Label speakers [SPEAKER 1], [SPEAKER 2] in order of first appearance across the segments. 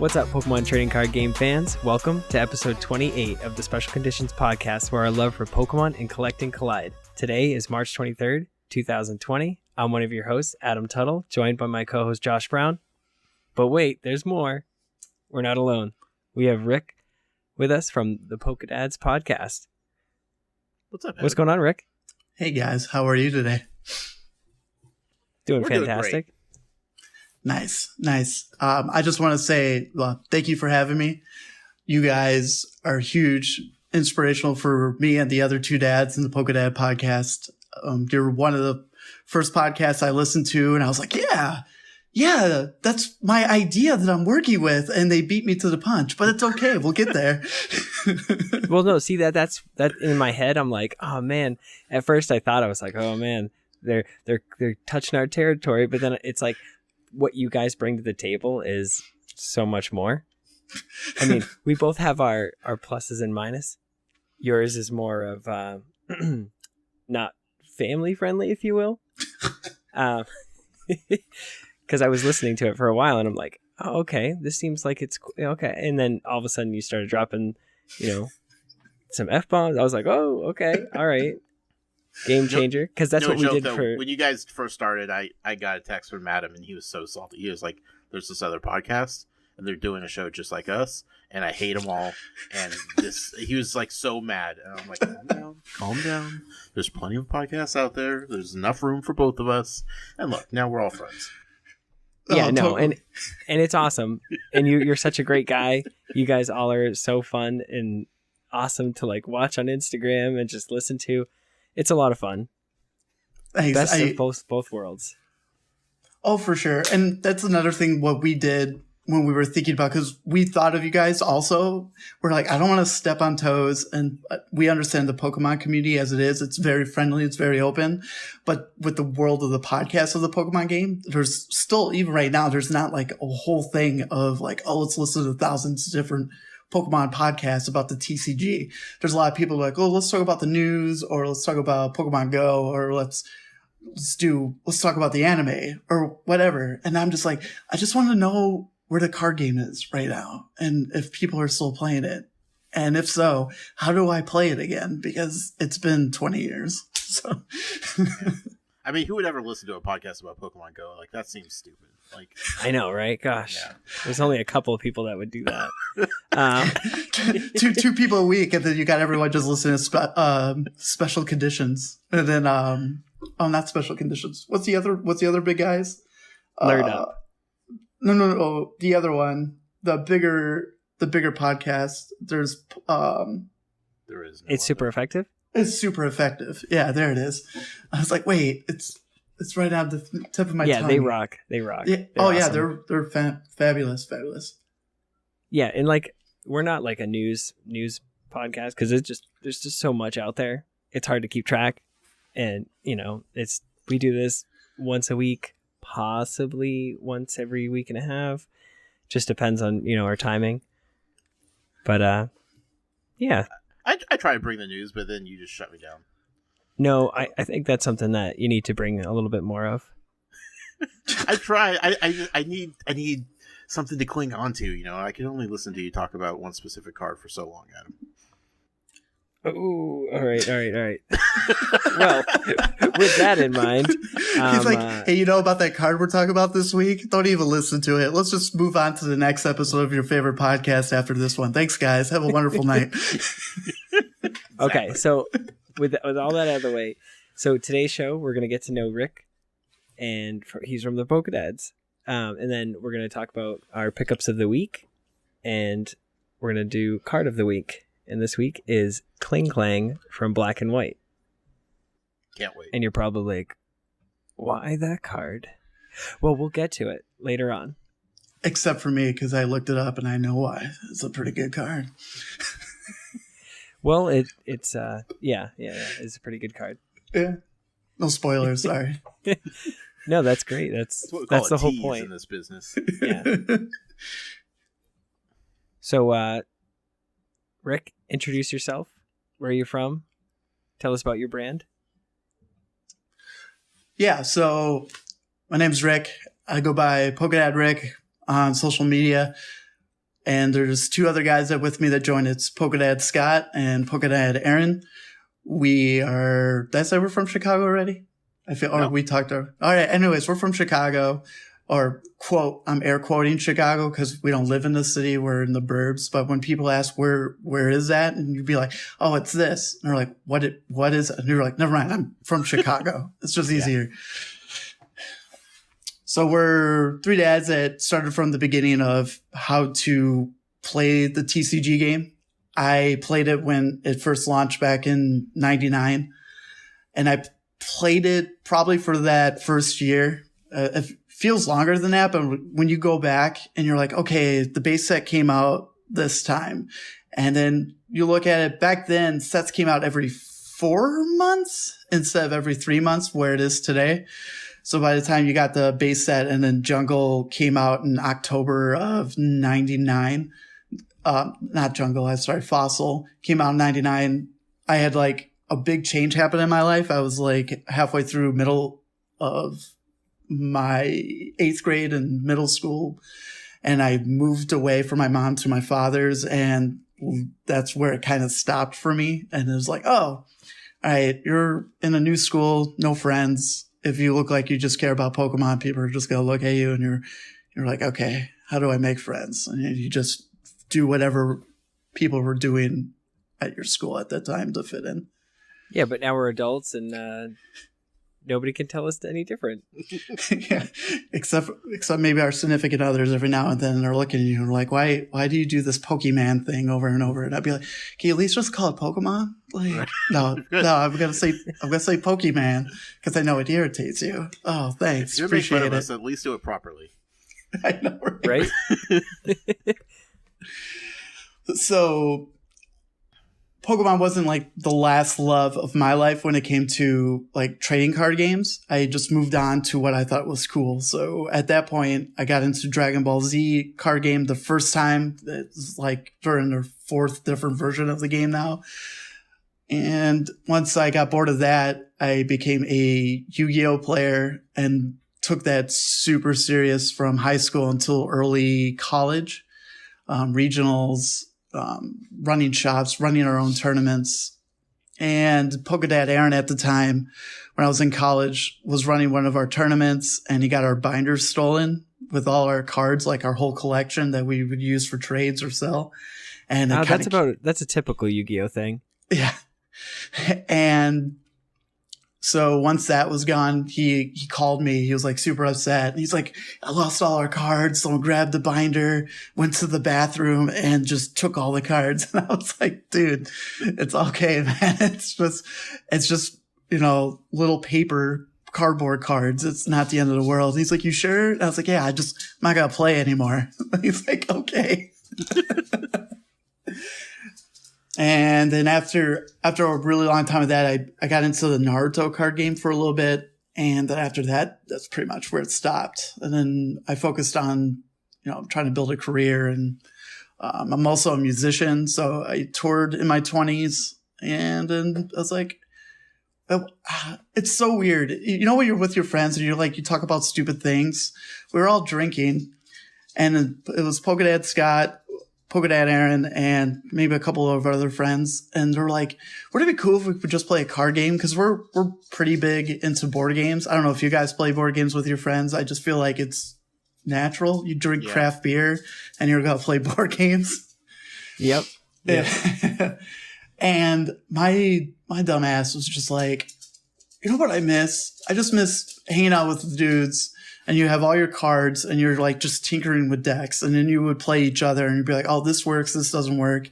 [SPEAKER 1] What's up, Pokemon trading card game fans? Welcome to episode 28 of the Special Conditions podcast, where our love for Pokemon and collecting collide. Today is March 23rd, 2020. I'm one of your hosts, Adam Tuttle, joined by my co-host, Josh Brown. But wait, there's more. We're not alone. We have Rick with us from the PokeDads podcast.
[SPEAKER 2] What's up, Adam?
[SPEAKER 1] What's going on, Rick?
[SPEAKER 3] Hey, guys. How are you today?
[SPEAKER 1] Doing
[SPEAKER 2] We're
[SPEAKER 1] fantastic.
[SPEAKER 3] Nice. I just want to say thank you for having me. You guys are huge, inspirational for me and the other two dads in the PokéDad podcast. You're one of the first podcasts I listened to, and I was like, yeah, that's my idea that I'm working with, and they beat me to the punch, but it's okay. We'll get there.
[SPEAKER 1] Well, no, see that's in my head. I'm like, oh man. At first, I thought I was like, oh man, they're touching our territory, but then it's like, what you guys bring to the table is so much more. I mean, we both have our pluses and minuses. Yours is more of not family friendly, if you will. Because I was listening to it for a while and I'm like, oh, okay, this seems like it's okay. And then all of a sudden you started dropping, some F-bombs. I was like, oh, okay, all right. Game changer, because that's what we did for...
[SPEAKER 2] When you guys first started, I got a text from Adam, and he was so salty. He was like, there's this other podcast, and they're doing a show just like us, and I hate them all, and he was like so mad. And I'm like, calm down. There's plenty of podcasts out there. There's enough room for both of us. And look, now we're all friends.
[SPEAKER 1] Yeah, no, totally. and it's awesome. And you're such a great guy. You guys all are so fun and awesome to like watch on Instagram and just listen to. It's a lot of fun.
[SPEAKER 3] Thanks.
[SPEAKER 1] Best of both worlds.
[SPEAKER 3] Oh, for sure. And that's another thing what we did when we were thinking about, because we thought of you guys also. We're like, I don't want to step on toes. And we understand the Pokemon community as it is. It's very friendly. It's very open. But with the world of the podcast of the Pokemon game, there's still, even right now, there's not like a whole thing of like, oh, let's listen to thousands of different Pokemon podcasts about the TCG. There's a lot of people like, oh, let's talk about the news, or let's talk about Pokemon Go, or let's talk about the anime or whatever. And I'm just like, I just want to know where the card game is right now, and if people are still playing it, and if so, how do I play it again? Because it's been 20 years. So,
[SPEAKER 2] I mean, who would ever listen to a podcast about Pokemon Go? Like, that seems stupid. Like,
[SPEAKER 1] I know, right? Gosh, yeah. There's only a couple of people that would do that.
[SPEAKER 3] two people a week, and then you got everyone just listening to special conditions, and then not special conditions. What's the other big guys?
[SPEAKER 1] Learn Up.
[SPEAKER 3] No, the other one, the bigger podcast. There is no
[SPEAKER 1] it's super effective.
[SPEAKER 3] It's super effective. Yeah, there it is. I was like, wait, it's right out the tip of my tongue.
[SPEAKER 1] Yeah, they rock.
[SPEAKER 3] Yeah. Awesome. They're fabulous.
[SPEAKER 1] Yeah, and like we're not like a news podcast, because there's just so much out there. It's hard to keep track, and we do this once a week, possibly once every week and a half. Just depends on our timing. But yeah.
[SPEAKER 2] I try to bring the news, but then you just shut me down.
[SPEAKER 1] No, I think that's something that you need to bring a little bit more of.
[SPEAKER 2] I try. I need something to cling on to. I can only listen to you talk about one specific card for so long, Adam.
[SPEAKER 1] Oh, all right. Well, with that in mind,
[SPEAKER 3] he's like, hey, about that card we're talking about this week? Don't even listen to it. Let's just move on to the next episode of your favorite podcast after this one. Thanks, guys. Have a wonderful night.
[SPEAKER 1] Okay, so with all that out of the way, so today's show, we're going to get to know Rick, and he's from the PokeDads. And then we're going to talk about our pickups of the week, and we're going to do card of the week. And this week is Klinklang from Black and White.
[SPEAKER 2] Can't wait.
[SPEAKER 1] And you're probably like, why that card? Well, we'll get to it later on.
[SPEAKER 3] Except for me, because I looked it up and I know why. It's a pretty good card.
[SPEAKER 1] Well, it's it's a pretty good card.
[SPEAKER 3] Yeah. No spoilers, sorry.
[SPEAKER 1] No, that's great. That's the whole point
[SPEAKER 2] in this business.
[SPEAKER 1] Yeah. So, Rick, introduce yourself. Where are you from? Tell us about your brand.
[SPEAKER 3] Yeah, so my name's Rick. I go by PokéDad Rick on social media. And there's two other guys that with me that joined. It's PokéDad Scott and PokéDad Aaron. Did I say we're from Chicago already? Or we talked. All right. Anyways, we're from Chicago, or quote, I'm air quoting Chicago because we don't live in the city. We're in the burbs. But when people ask where is that? And you'd be like, oh, it's this. And they're like, what is it? And you're like, never mind. I'm from Chicago. It's just easier. So we're three dads that started from the beginning of how to play the TCG game. I played it when it first launched back in 99. And I played it probably for that first year. It feels longer than that, but when you go back and you're like, okay, the base set came out this time. And then you look at it back then, sets came out every 4 months instead of every 3 months where it is today. So by the time you got the base set and then Jungle came out in October of 99, Fossil came out in 99. I had like a big change happen in my life. I was like halfway through middle of my 8th grade and middle school. And I moved away from my mom to my father's. And that's where it kind of stopped for me. And it was like, oh, all right, you're in a new school, no friends. If you look like you just care about Pokemon, people are just going to look at you and you're like, okay, how do I make friends? And you just do whatever people were doing at your school at that time to fit in.
[SPEAKER 1] Yeah, but now we're adults and nobody can tell us any different.
[SPEAKER 3] Yeah, except maybe our significant others every now and then are looking at you and are like, why do you do this Pokemon thing over and over? And I'd be like, can you at least just call it Pokemon? Like, no, I'm gonna say Pokemon because I know it irritates you. Oh, thanks,
[SPEAKER 2] if you're
[SPEAKER 3] appreciate
[SPEAKER 2] making fun
[SPEAKER 3] it.
[SPEAKER 2] of us, at least do it properly.
[SPEAKER 3] I know,
[SPEAKER 1] right?
[SPEAKER 3] So Pokemon wasn't like the last love of my life when it came to like trading card games. I just moved on to what I thought was cool. So at that point, I got into Dragon Ball Z card game the first time. It's like during their 4th different version of the game now. And once I got bored of that, I became a Yu-Gi-Oh player and took that super serious from high school until early college, regionals, running shops, running our own tournaments. And PokéDad Aaron at the time, when I was in college, was running one of our tournaments and he got our binders stolen with all our cards, like our whole collection that we would use for trades or sell. And
[SPEAKER 1] that's a typical Yu-Gi-Oh thing.
[SPEAKER 3] Yeah. And so once that was gone, he called me. He was like super upset. And he's like, I lost all our cards. Someone grabbed the binder, went to the bathroom and just took all the cards. And I was like, dude, it's okay, man. It's just, little paper cardboard cards. It's not the end of the world. And he's like, you sure? And I was like, yeah, I'm not going to play anymore. He's like, okay. And then after a really long time of that, I got into the Naruto card game for a little bit. And then after that, that's pretty much where it stopped. And then I focused on, trying to build a career. And I'm also a musician. So I toured in my 20s. And then I was like, it's so weird. When you're with your friends and you talk about stupid things. We were all drinking. And it was PokéDad Scott, PokéDad Aaron, and maybe a couple of other friends. And they're like, would it be cool if we could just play a card game? Because we're pretty big into board games. I don't know if you guys play board games with your friends. I just feel like it's natural. You drink craft beer and you're going to play board games.
[SPEAKER 1] Yep.
[SPEAKER 3] Yeah. And my dumb ass was just like, you know what I miss? I just miss hanging out with the dudes. And you have all your cards and you're like just tinkering with decks. And then you would play each other and you'd be like, oh, this works. This doesn't work.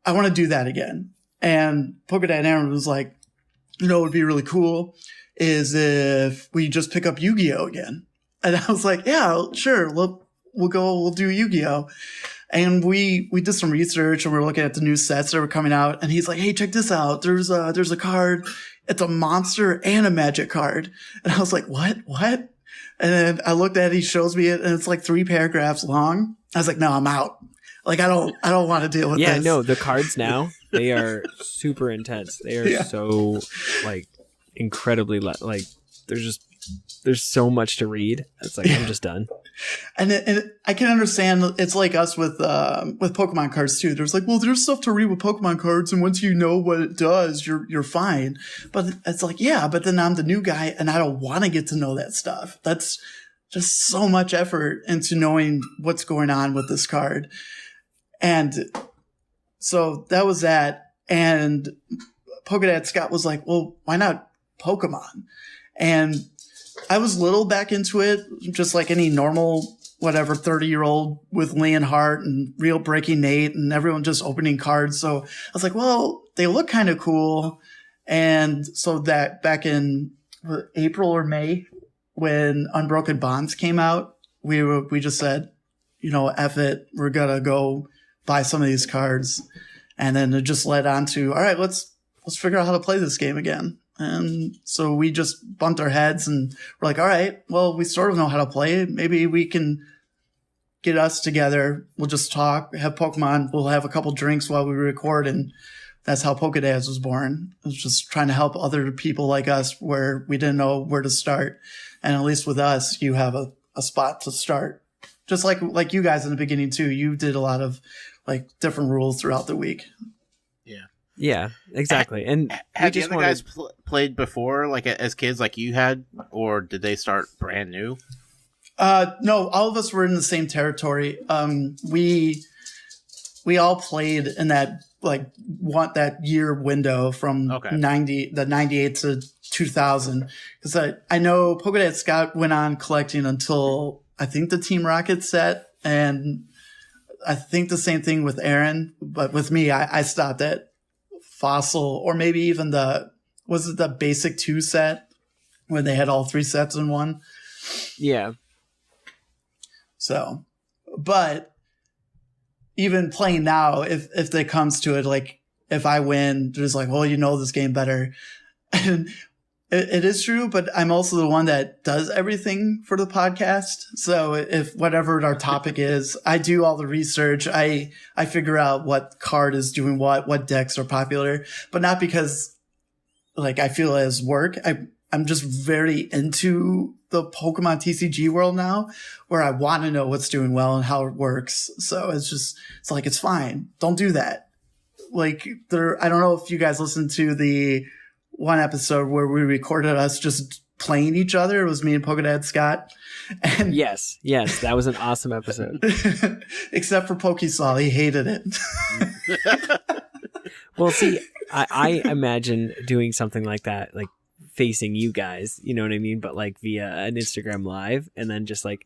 [SPEAKER 3] I want to do that again. And PokéDad Aaron was like, what would be really cool is if we just pick up Yu-Gi-Oh again. And I was like, yeah, sure. We'll do Yu-Gi-Oh. And we did some research and we were looking at the new sets that were coming out. And he's like, hey, check this out. There's a card. It's a monster and a magic card. And I was like, what? And then I looked at it, he shows me it, and it's like 3 paragraphs long. I was like, no, I'm out. Like, I don't want to deal with this.
[SPEAKER 1] Yeah, no, the cards now, they are super intense. They are so, incredibly, there's so much to read. It's like, I'm just done.
[SPEAKER 3] And I can understand it's like us with Pokemon cards too. There's like, well, there's stuff to read with Pokemon cards, and once you know what it does, you're fine. But it's like, yeah, but then I'm the new guy and I don't want to get to know that stuff. That's just so much effort into knowing what's going on with this card. And so that was that. And PokéDad Scott was like, well, why not Pokemon? And I was little back into it, just like any normal, whatever, 30-year-old with Leonhardt and Real Breaking Nate and everyone just opening cards. So I was like, well, they look kind of cool. And so that back in April or May, when Unbroken Bonds came out, we just said, F it, we're going to go buy some of these cards. And then it just led on to, all right, let's figure out how to play this game again. And so we just bumped our heads and we're like, all right, well, we sort of know how to play. Maybe we can get us together. We'll just talk, have Pokemon. We'll have a couple drinks while we record. And that's how PokéDads was born. It was just trying to help other people like us where we didn't know where to start. And at least with us, you have a spot to start. Just like you guys in the beginning too. You did a lot of like different rules throughout the week.
[SPEAKER 1] Yeah, exactly. And
[SPEAKER 2] have the other guys played before, like as kids, like you had, or did they start brand new?
[SPEAKER 3] No, all of us were in the same territory. We all played in that that year window from 98 to 2000. Because I know PokéDad Scott went on collecting until I think the Team Rocket set, and I think the same thing with Aaron. But with me, I stopped at Fossil, or maybe even was it the Basic 2 set when they had all 3 sets in one?
[SPEAKER 1] Yeah.
[SPEAKER 3] So, but even playing now, if it comes to it, like if I win, there's like, well, this game better. And it is true, but I'm also the one that does everything for the podcast. So if whatever our topic is, I do all the research. I figure out what card is doing what decks are popular, but not because like I feel it as work. I'm just very into the Pokemon TCG world now, where I want to know what's doing well and how it works. So it's fine. Don't do that. Like I don't know if you guys listened to the one episode where we recorded us just playing each other. It was me and PokéDad Scott. And
[SPEAKER 1] yes, that was an awesome episode.
[SPEAKER 3] Except for Pokesol, he hated it.
[SPEAKER 1] Well, see, I imagine doing something like that, like facing you guys, you know what I mean? But like via an Instagram live, and then just like,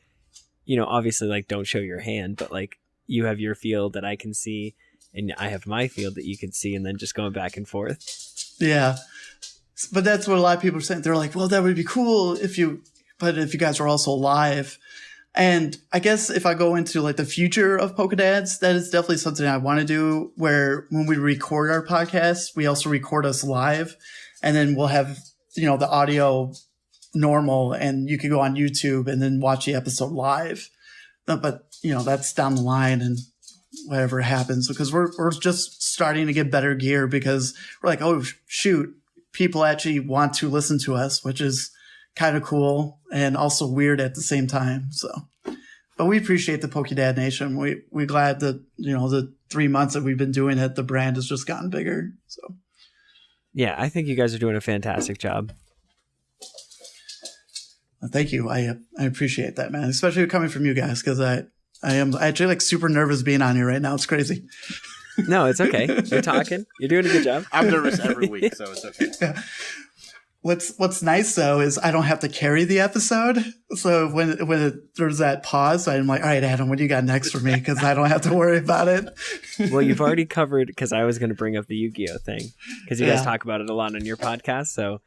[SPEAKER 1] obviously like don't show your hand, but like you have your field that I can see and I have my field that you can see, and then just going back and forth.
[SPEAKER 3] Yeah. But that's what a lot of people are saying. They're like, well, that would be cool if you guys were also live. And I guess if I go into like the future of PokéDads, that is definitely something I want to do, where when we record our podcast, we also record us live, and then we'll have, the audio normal, and you can go on YouTube and then watch the episode live. But, that's down the line and whatever happens, because we're just starting to get better gear, because we're like, oh shoot, people actually want to listen to us, which is kind of cool and also weird at the same time. So, but we appreciate the PokéDad Nation. We're glad that, the 3 months that we've been doing it, the brand has just gotten bigger. So, yeah,
[SPEAKER 1] I think you guys are doing a fantastic job.
[SPEAKER 3] Thank you. I appreciate that, man, especially coming from you guys, because I am actually like super nervous being on here right now. It's crazy.
[SPEAKER 1] No, it's okay. You're talking. You're doing a good job.
[SPEAKER 2] I'm nervous every week, so it's okay.
[SPEAKER 3] Yeah. What's nice though is I don't have to carry the episode. So when there's that pause, I'm like, all right, Adam, what do you got next for me? Because I don't have to worry about it.
[SPEAKER 1] Well, you've already covered, because I was going to bring up the Yu-Gi-Oh thing, because you guys talk about it a lot on your podcast. So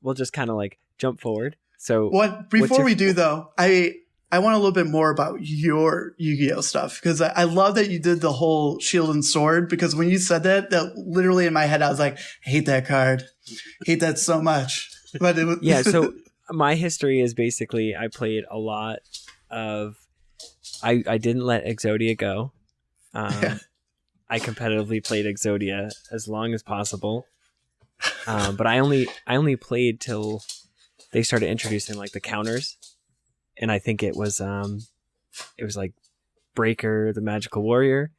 [SPEAKER 1] we'll just kind of like jump forward. So
[SPEAKER 3] before we do though, I want a little bit more about your Yu-Gi-Oh stuff, because I love that you did the whole Shield and Sword, because when you said that literally in my head, I was like, I hate that card. Hate that so much. But it was
[SPEAKER 1] yeah. So my history is basically I played a lot of, I didn't let Exodia go. I competitively played Exodia as long as possible. But I only played till they started introducing like the counters. And I think it was it was like Breaker, the Magical Warrior,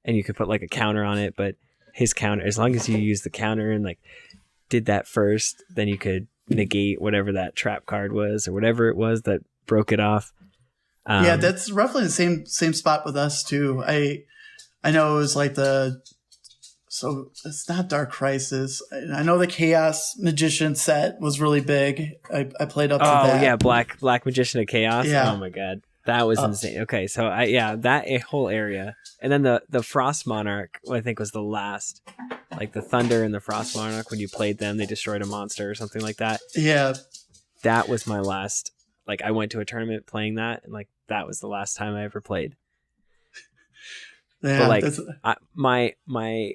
[SPEAKER 1] and you could put like a counter on it, but his counter, as long as you use the counter and like did that first, then you could negate whatever that trap card was or whatever it was that broke it off.
[SPEAKER 3] Yeah, that's roughly the same spot with us too. I know it was like so it's not Dark Crisis. I know the Chaos Magician set was really big. I played up to that.
[SPEAKER 1] Oh yeah, Black Magician of Chaos.
[SPEAKER 3] Yeah.
[SPEAKER 1] Oh my god, that was insane. Okay, so that whole area, and then the Frost Monarch, I think was the last. Like the Thunder and the Frost Monarch, when you played them, they destroyed a monster or something like that.
[SPEAKER 3] Yeah,
[SPEAKER 1] that was my last. Like I went to a tournament playing that, and like that was the last time I ever played.
[SPEAKER 3] Yeah,
[SPEAKER 1] but like my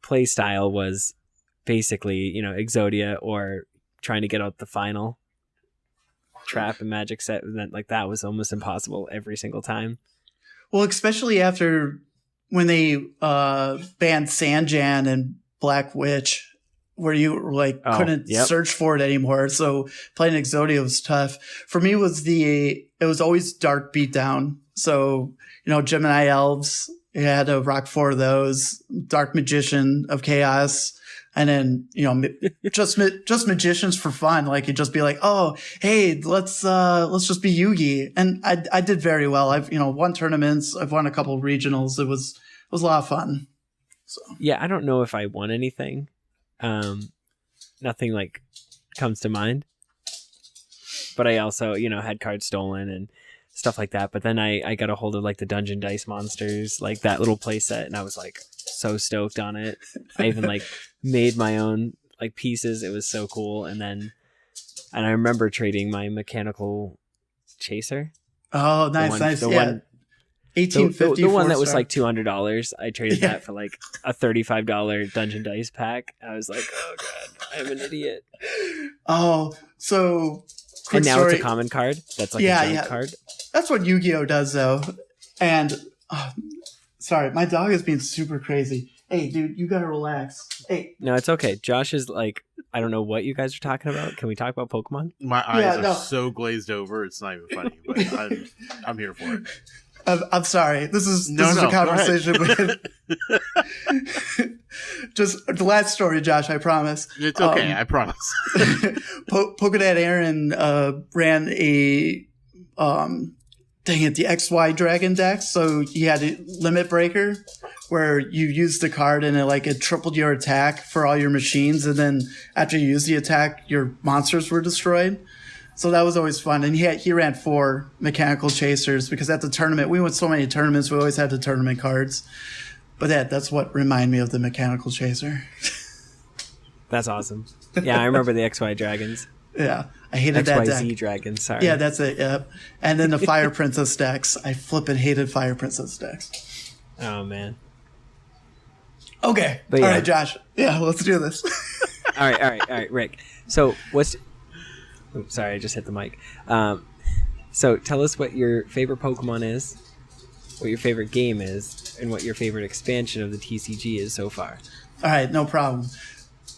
[SPEAKER 1] play style was basically, Exodia or trying to get out the final trap and magic set, and then like that was almost impossible every single time.
[SPEAKER 3] Well, especially after when they banned Sanjan and Black Witch, where you like couldn't search for it anymore. So playing Exodia was tough. For me, it was always Dark Beatdown. So, Gemini Elves, you had to rock 4 of those, Dark Magician of Chaos, and then, just magicians for fun. Like you'd just be like, oh, hey, let's just be Yugi. And I did very well. I've, won tournaments. I've won a couple of regionals. It was a lot of fun. So
[SPEAKER 1] yeah, I don't know if I won anything. Nothing like comes to mind, but I also, had cards stolen and stuff like that. But then I got a hold of like the Dungeon Dice Monsters, like that little play set, and I was like so stoked on it. I even like made my own like pieces. It was so cool. And I remember trading my Mechanical Chaser.
[SPEAKER 3] Oh, nice.
[SPEAKER 1] The
[SPEAKER 3] yeah.
[SPEAKER 1] one,
[SPEAKER 3] 1850.
[SPEAKER 1] The one that was like $200. I traded that for like a $35 Dungeon Dice pack. I was like, oh god, I'm an idiot.
[SPEAKER 3] Oh, so
[SPEAKER 1] and now
[SPEAKER 3] story.
[SPEAKER 1] It's a common card. That's like a giant card.
[SPEAKER 3] That's what Yu-Gi-Oh does though. And sorry, my dog is being super crazy. Hey, dude, you gotta relax. Hey.
[SPEAKER 1] No, it's okay. Josh is like, I don't know what you guys are talking about. Can we talk about Pokemon?
[SPEAKER 2] My eyes are so glazed over, it's not even funny, but I'm here for it.
[SPEAKER 3] I'm sorry. This is a conversation. Just the last story, Josh. I promise.
[SPEAKER 2] It's okay. I promise.
[SPEAKER 3] PokéDad Aaron ran a the XY Dragon deck. So he had a limit breaker where you used the card and it tripled your attack for all your machines, and then after you used the attack, your monsters were destroyed. So that was always fun. And he ran 4 Mechanical Chasers because at the tournament, we went so many tournaments, we always had the tournament cards. But that's what reminded me of the Mechanical Chaser.
[SPEAKER 1] That's awesome. Yeah, I remember the XY Dragons.
[SPEAKER 3] Yeah, I hated that deck.
[SPEAKER 1] XYZ Dragons, sorry.
[SPEAKER 3] Yeah, that's it, yep. And then the Fire Princess decks. I flippin' hated Fire Princess decks.
[SPEAKER 1] Oh, man.
[SPEAKER 3] Okay. All right, Josh. Yeah, let's do this.
[SPEAKER 1] All right, Rick. So Oops, sorry, I just hit the mic. So tell us what your favorite Pokemon is, what your favorite game is, and what your favorite expansion of the TCG is so far.
[SPEAKER 3] All right, no problem.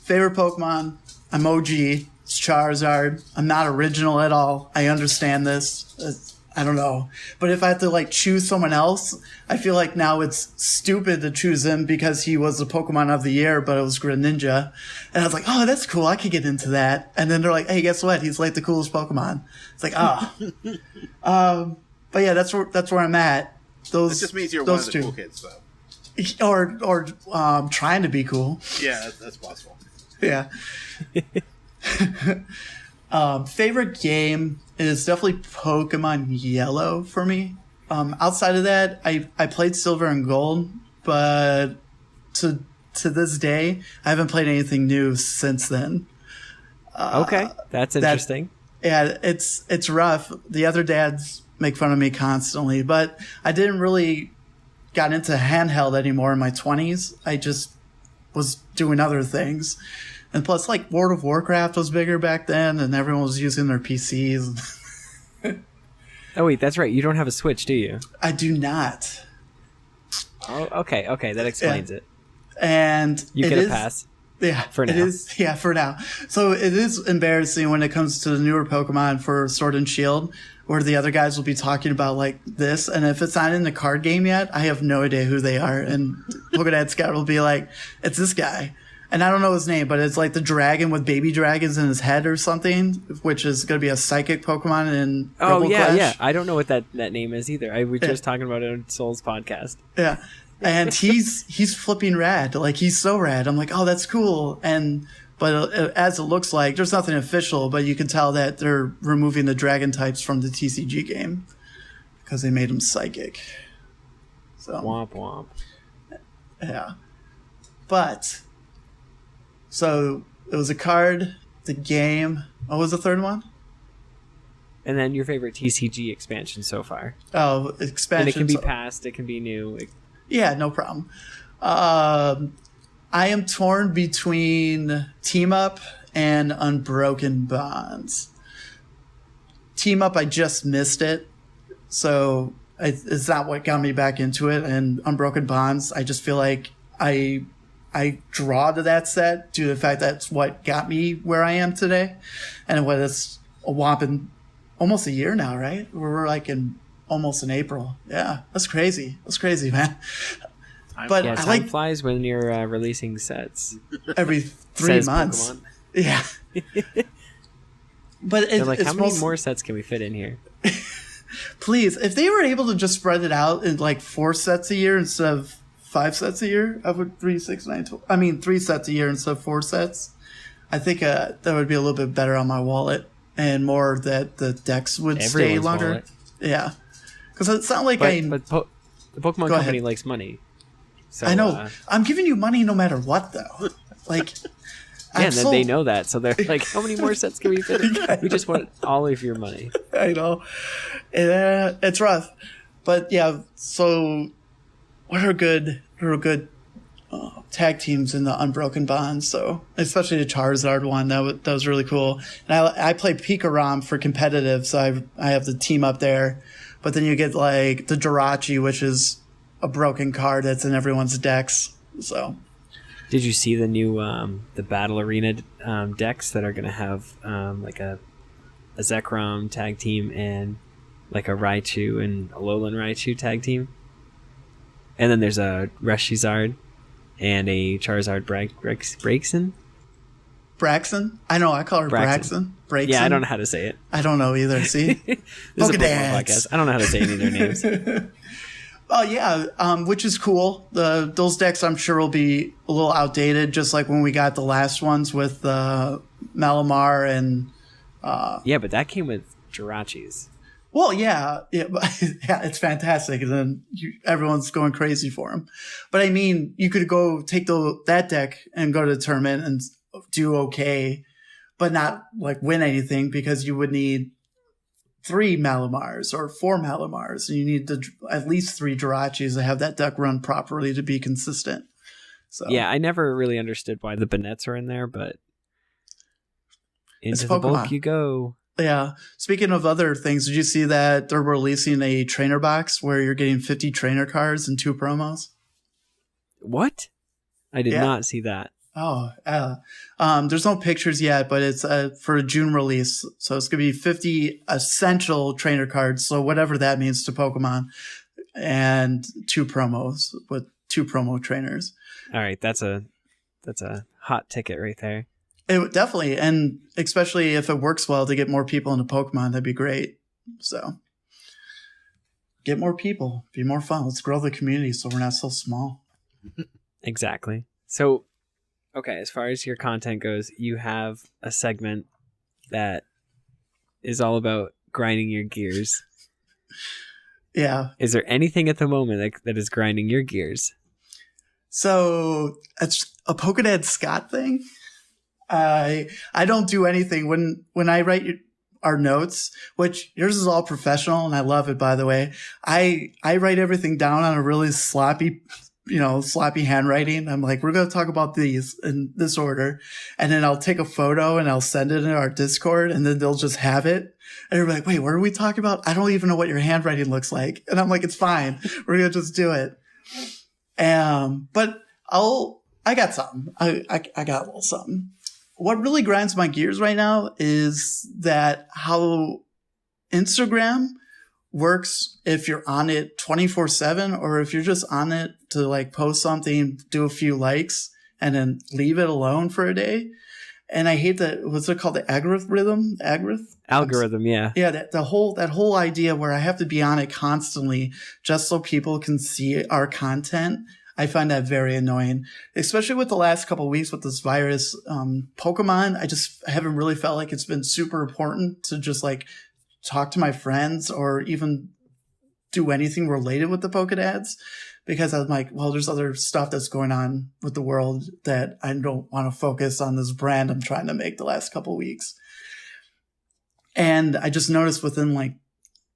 [SPEAKER 3] Favorite Pokemon, I'm OG. It's Charizard. I'm not original at all. I understand this. I don't know. But if I have to choose someone else, I feel like now it's stupid to choose him because he was the Pokemon of the year, but it was Greninja. And I was like, oh, that's cool. I could get into that. And then they're like, hey, guess what? He's like the coolest Pokemon. It's like, oh. But yeah, that's where I'm at.
[SPEAKER 2] It just means you're one of the cool kids, though.
[SPEAKER 3] Or trying to be cool.
[SPEAKER 2] Yeah, that's possible.
[SPEAKER 3] Yeah. Favorite game is definitely Pokemon Yellow for me. Outside of that, I played Silver and Gold, but to this day, I haven't played anything new since then.
[SPEAKER 1] Okay, that's interesting.
[SPEAKER 3] It's rough. The other dads make fun of me constantly, but I didn't really got into handheld anymore in my 20s. I just was doing other things. And plus, World of Warcraft was bigger back then, and everyone was using their PCs.
[SPEAKER 1] Oh, wait, that's right. You don't have a Switch, do you?
[SPEAKER 3] I do not.
[SPEAKER 1] Oh, okay. That explains it.
[SPEAKER 3] And
[SPEAKER 1] you get a pass.
[SPEAKER 3] Yeah,
[SPEAKER 1] For now.
[SPEAKER 3] it is. Yeah, for now. So it is embarrassing when it comes to the newer Pokemon for Sword and Shield, where the other guys will be talking about like this, and if it's not in the card game yet, I have no idea who they are. And PokéDad Scout will be like, "It's this guy," and I don't know his name, but it's like the dragon with baby dragons in his head or something, which is going to be a psychic Pokemon in Rebel Clash.
[SPEAKER 1] Yeah. I don't know what that name is either. I was just talking about it on Soul's podcast.
[SPEAKER 3] Yeah. And he's flipping rad. Like, he's so rad. I'm like, oh, that's cool. But as it looks like, there's nothing official, but you can tell that they're removing the dragon types from the TCG game because they made him psychic. So
[SPEAKER 1] Womp womp.
[SPEAKER 3] Yeah. But so it was a card, the game. What was the third one?
[SPEAKER 1] And then your favorite TCG expansion so far.
[SPEAKER 3] Oh, expansion.
[SPEAKER 1] And it can be past, it can be new.
[SPEAKER 3] Yeah, no problem. I am torn between Team Up and Unbroken Bonds. Team Up, I just missed it, so it's not what got me back into it. And Unbroken Bonds, I just feel like I draw to that set due to the fact that's what got me where I am today, and what it's a whopping almost a year now, right? We're like almost in April. Yeah, that's crazy. That's crazy, man. But
[SPEAKER 1] yeah,
[SPEAKER 3] I
[SPEAKER 1] time
[SPEAKER 3] like
[SPEAKER 1] flies when you're releasing sets.
[SPEAKER 3] every 3 months.
[SPEAKER 1] Pokemon.
[SPEAKER 3] Yeah. But
[SPEAKER 1] They're like, how many more sets can we fit in here?
[SPEAKER 3] Please, if they were able to just spread it out in like 4 sets a year instead of 5 sets a year, I would 3, 6, 9, 12. I mean, 3 sets a year instead of 4 sets. I think that would be a little bit better on my wallet, and more that the decks would stay longer.
[SPEAKER 1] Wallet.
[SPEAKER 3] Yeah. Because it's not like
[SPEAKER 1] the Pokemon company
[SPEAKER 3] ahead.
[SPEAKER 1] likes money. So,
[SPEAKER 3] I know. I'm giving you money no matter what, though. Like,
[SPEAKER 1] and then they know that, so they're like, "How many more sets can we fit in? We just want all of your money."
[SPEAKER 3] I know. It's rough, but yeah. So, what are good tag teams in the Unbroken Bonds? So, especially the Charizard one, that was really cool. And I play Pikarom for competitive, so I have the team up there. But then you get like the Jirachi, which is a broken card that's in everyone's decks. So,
[SPEAKER 1] did you see the new the Battle Arena decks that are going to have like a Zekrom tag team and like a Raichu and a Alolan Raichu tag team? And then there's a Reshizard and a Charizard Braixen.
[SPEAKER 3] Braxton? I know, I call her Braxton. Braxton.
[SPEAKER 1] Yeah, I don't know how to say it.
[SPEAKER 3] I don't know either, see?
[SPEAKER 1] This is a Pokemon
[SPEAKER 3] PokéDads.
[SPEAKER 1] podcast. I don't know how to say any of their names.
[SPEAKER 3] Oh, yeah, which is cool. Those decks, I'm sure, will be a little outdated, just like when we got the last ones with Malamar and...
[SPEAKER 1] yeah, but that came with Jirachis.
[SPEAKER 3] Well, yeah, yeah, it's fantastic, and then everyone's going crazy for him. But I mean, you could go take that deck and go to the tournament and do okay, but not like win anything, because you would need 3 Malamars or 4 Malamars, and you need at least 3 Jirachis to have that deck run properly to be consistent. So
[SPEAKER 1] yeah, I never really understood why the Bannettes are in there, but into
[SPEAKER 3] it's
[SPEAKER 1] the
[SPEAKER 3] Pokemon.
[SPEAKER 1] bulk you go.
[SPEAKER 3] Yeah. Speaking of other things, did you see that they're releasing a trainer box where you're getting 50 trainer cards and 2 promos?
[SPEAKER 1] What? I did not see that.
[SPEAKER 3] Oh, there's no pictures yet, but it's for a June release. So it's going to be 50 essential trainer cards. So whatever that means to Pokemon, and 2 promos with 2 promo trainers.
[SPEAKER 1] All right. That's a hot ticket right there.
[SPEAKER 3] It definitely, and especially if it works well to get more people into Pokemon, that'd be great. So get more people, be more fun. Let's grow the community so we're not so small.
[SPEAKER 1] Exactly. So, okay, as far as your content goes, you have a segment that is all about grinding your gears.
[SPEAKER 3] Yeah.
[SPEAKER 1] Is there anything at the moment that is grinding your gears?
[SPEAKER 3] So it's a PokéDad Scott thing. I don't do anything when I write our notes, which yours is all professional, and I love it, by the way. I write everything down on a really sloppy handwriting. I'm like, we're going to talk about these in this order. And then I'll take a photo and I'll send it in our Discord, and then they'll just have it. And they're like, wait, what are we talking about? I don't even know what your handwriting looks like. And I'm like, it's fine. We're going to just do it. But I got something. I got a little something. What really grinds my gears right now is that how Instagram works if you're on it 24/7 or if you're just on it to like post something, do a few likes, and then leave it alone for a day. And I hate that. What's it called? The algorithm?
[SPEAKER 1] Algorithm, yeah.
[SPEAKER 3] Yeah, that whole idea where I have to be on it constantly just so people can see our content. I find that very annoying, especially with the last couple of weeks with this virus. Pokemon, I haven't really felt like it's been super important to just like talk to my friends or even do anything related with the PokeDads, because I'm like, well, there's other stuff that's going on with the world that I don't want to focus on this brand I'm trying to make the last couple of weeks. And I just noticed within like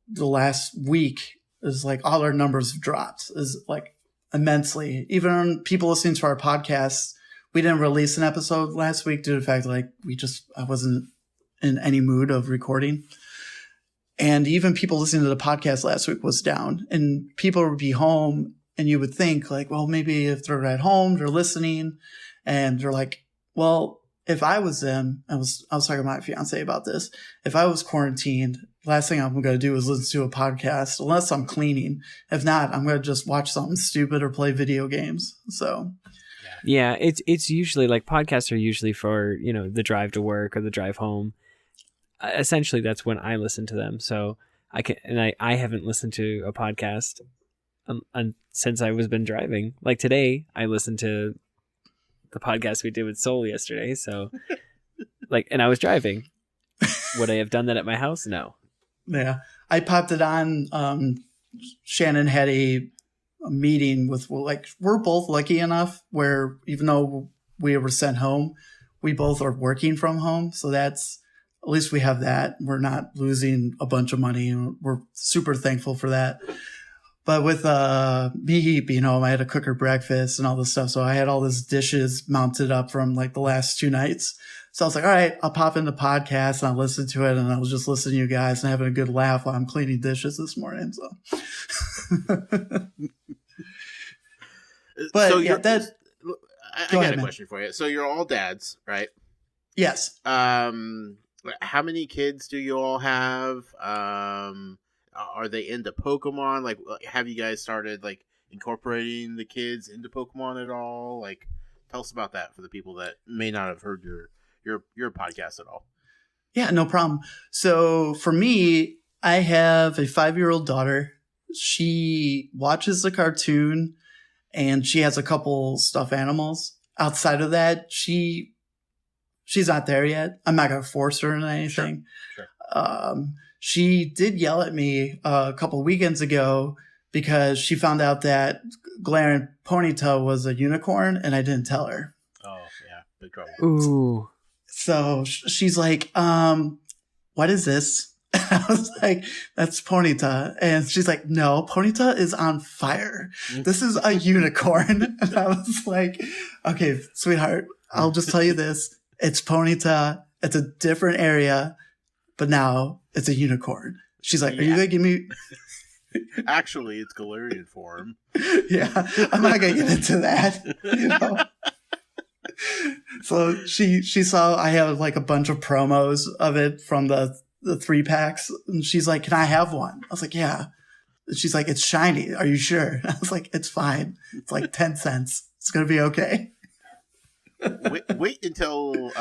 [SPEAKER 3] the last week is like all our numbers have dropped is like immensely. Even on people listening to our podcasts, we didn't release an episode last week due to the fact that like I wasn't in any mood of recording. And even people listening to the podcast last week was down, and people would be home, and you would think like, well, maybe if they're at home, they're listening, and they're like, well, if I was them, I was talking to my fiance about this. If I was quarantined, last thing I'm going to do is listen to a podcast unless I'm cleaning. If not, I'm going to just watch something stupid or play video games. So
[SPEAKER 1] yeah, it's usually like podcasts are usually for, the drive to work or the drive home. Essentially, that's when I listen to them. So I haven't listened to a podcast since I was been driving. Like today, I listened to the podcast we did with Soul yesterday. So, and I was driving. Would I have done that at my house? No.
[SPEAKER 3] Yeah, I popped it on. Shannon had a meeting with we're both lucky enough where even though we were sent home, we both are working from home. So that's. At least we have that. We're not losing a bunch of money, and we're super thankful for that. But with me being home, I had to cook her breakfast and all this stuff. So I had all these dishes mounted up from like the last 2 nights. So I was like, all right, I'll pop in the podcast and I'll listen to it, and I'll just listen to you guys and having a good laugh while I'm cleaning dishes this morning. So, but
[SPEAKER 2] so
[SPEAKER 3] yeah,
[SPEAKER 2] I got a question for you. So you're all dads, right?
[SPEAKER 3] Yes.
[SPEAKER 2] How many kids do you all have? Are they into Pokemon? Like, have you guys started like incorporating the kids into Pokemon at all? Like, tell us about that for the people that may not have heard your podcast at all.
[SPEAKER 3] Yeah, no problem. So for me, I have a 5-year-old daughter. She watches the cartoon and she has a couple stuffed animals. Outside of that, she's not there yet. I'm not going to force her into anything. Sure. She did yell at me a couple weekends ago because she found out that Glaring Ponyta was a unicorn and I didn't tell her.
[SPEAKER 2] Oh, yeah. Big trouble.
[SPEAKER 1] Ooh.
[SPEAKER 3] So she's like, what is this? And I was like, that's Ponyta. And she's like, no, Ponyta is on fire. This is a unicorn. And I was like, okay, sweetheart, I'll just tell you this. It's Ponyta. It's a different area, but now it's a unicorn. She's like, are you going to give me...
[SPEAKER 2] Actually, it's Galarian form.
[SPEAKER 3] Yeah, I'm not going to get into that, So she saw I have like a bunch of promos of it from the 3-packs. And she's like, can I have one? I was like, yeah. She's like, it's shiny. Are you sure? I was like, it's fine. It's like 10 cents. It's going to be okay.
[SPEAKER 2] Wait until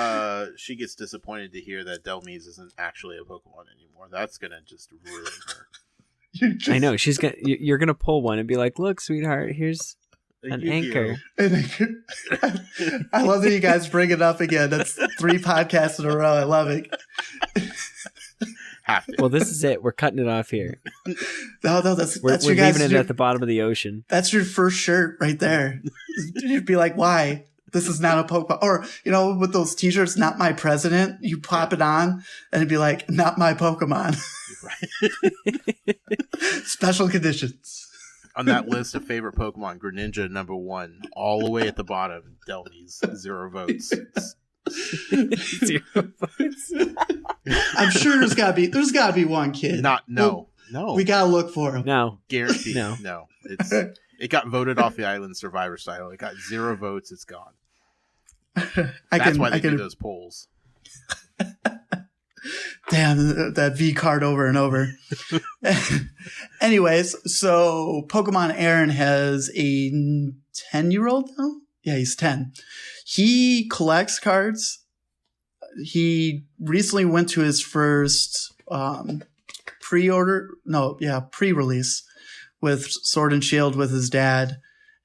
[SPEAKER 2] she gets disappointed to hear that Delmise isn't actually a Pokemon anymore. That's going to just ruin her.
[SPEAKER 1] I know. You're going to pull one and be like, look, sweetheart, here's an anchor.
[SPEAKER 3] I love that you guys bring it up again. That's 3 podcasts in a row. I love it.
[SPEAKER 2] Have to.
[SPEAKER 1] Well, this is it. We're cutting it off here.
[SPEAKER 3] No, that's
[SPEAKER 1] we're
[SPEAKER 3] you guys.
[SPEAKER 1] Leaving it at the bottom of the ocean.
[SPEAKER 3] That's your first shirt right there. You'd be like, why? This is not a Pokemon. Or, with those t-shirts, not my president, you pop it on and it'd be like, not my Pokemon. Right. Special conditions.
[SPEAKER 2] On that list of favorite Pokemon, Greninja #1, all the way at the bottom, Delmise, 0 votes.
[SPEAKER 1] 0 votes.
[SPEAKER 3] I'm sure there's gotta be one kid.
[SPEAKER 2] No.
[SPEAKER 3] We gotta look for him.
[SPEAKER 1] No.
[SPEAKER 2] Guaranteed.
[SPEAKER 1] No.
[SPEAKER 2] It's It got voted off the island Survivor style. It got 0 votes. It's gone.
[SPEAKER 3] I
[SPEAKER 2] That's why they do those polls.
[SPEAKER 3] Damn, that V card over and over. Anyways, so Pokemon Aaron has a 10-year-old now? Yeah, he's 10. He collects cards. He recently went to his first pre-release with Sword and Shield with his dad.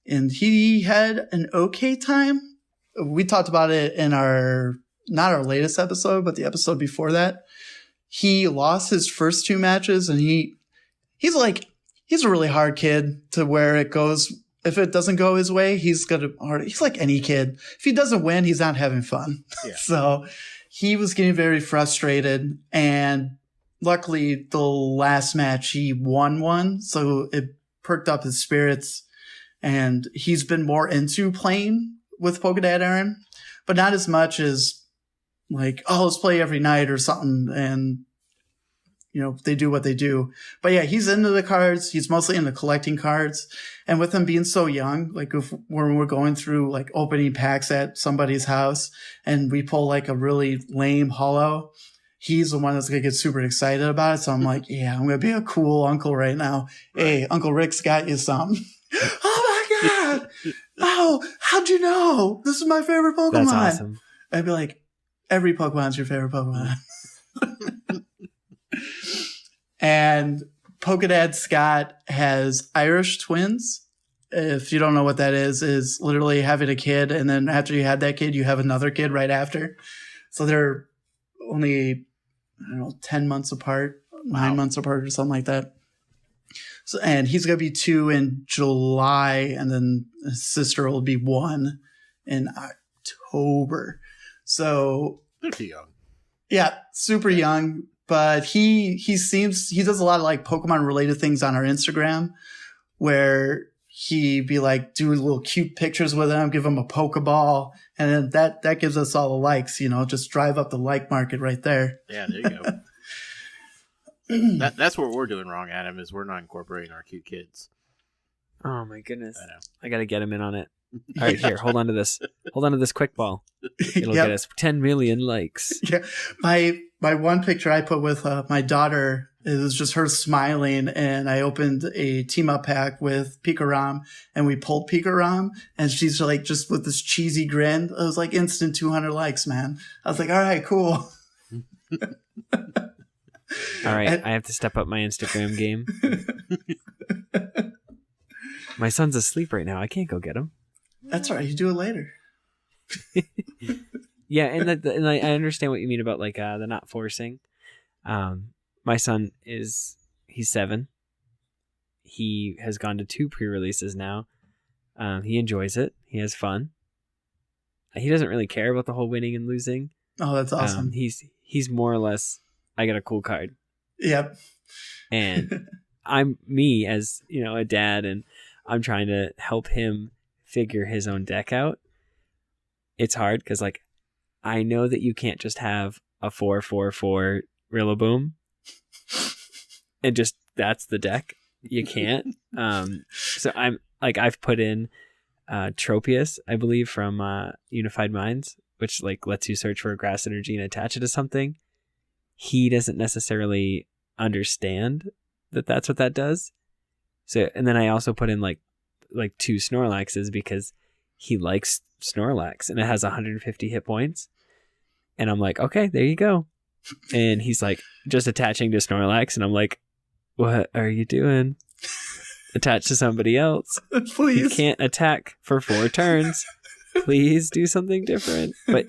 [SPEAKER 3] And he had an okay time. We talked about it in not our latest episode, but the episode before that. He lost his first 2 matches, and he's a really hard kid to where it goes. If it doesn't go his way, he's like any kid. If he doesn't win, he's not having fun. Yeah. So he was getting very frustrated, and luckily the last match he won one, so it perked up his spirits, and he's been more into playing with PokéDad Aaron, but not as much as like, oh, let's play every night or something. And, they do what they do. But yeah, he's into the cards. He's mostly into collecting cards. And with him being so young, like when we're going through like opening packs at somebody's house and we pull like a really lame holo, he's the one that's going to get super excited about it. So I'm like, yeah, I'm going to be a cool uncle right now. Hey, Uncle Rick's got you something. Oh my God. Oh, how'd you know? This is my favorite Pokemon.
[SPEAKER 1] That's awesome.
[SPEAKER 3] I'd be like, every Pokemon's your favorite Pokemon. And PokéDad Scott has Irish twins. If you don't know what that is literally having a kid, and then after you had that kid, you have another kid right after. So they're only, 10 months apart, 9 months apart or something like that. So, and he's going to be 2 in July, and then his sister will be 1 in October. So
[SPEAKER 2] they're too young.
[SPEAKER 3] Yeah, super young. But he does a lot of like Pokemon related things on our Instagram, where he be like do little cute pictures with them, give them a Pokeball, and then that gives us all the likes. Just drive up the like market right there.
[SPEAKER 2] Yeah, there you go. That's what we're doing wrong, Adam, is we're not incorporating our cute kids.
[SPEAKER 1] Oh my goodness!
[SPEAKER 2] I know.
[SPEAKER 1] I got to get him in on it. All right, here, hold on to this. Hold on to this quick ball. It'll get us 10 million likes.
[SPEAKER 3] Yeah, my one picture I put with my daughter, it was just her smiling, and I opened a team up pack with Pikarom, and we pulled Pikarom, and she's like just with this cheesy grin. It was like instant 200 likes, man. I was like, all right, cool.
[SPEAKER 1] All right, I have to step up my Instagram game. My son's asleep right now. I can't go get him.
[SPEAKER 3] That's all right. You do it later.
[SPEAKER 1] Yeah, and I understand what you mean about like the not forcing. My son he's 7. He has gone to 2 pre-releases now. He enjoys it. He has fun. He doesn't really care about the whole winning and losing.
[SPEAKER 3] Oh, that's awesome.
[SPEAKER 1] He's more or less, I got a cool card.
[SPEAKER 3] Yep.
[SPEAKER 1] And I'm me as a dad, and I'm trying to help him figure his own deck out. It's hard because like I know that you can't just have a 4/4/4 Rillaboom and just that's the deck. You can't. So I'm like I've put in Tropius, I believe, from Unified Minds, which like lets you search for a grass energy and attach it to something. He doesn't necessarily understand that that's what that does. So, and then I also put in like 2 Snorlaxes because he likes Snorlax and it has 150 hit points. And I'm like, okay, there you go. And he's like just attaching to Snorlax. And I'm like, what are you doing? Attach to somebody else.
[SPEAKER 3] Please.
[SPEAKER 1] You can't attack for 4 turns. Please do something different. But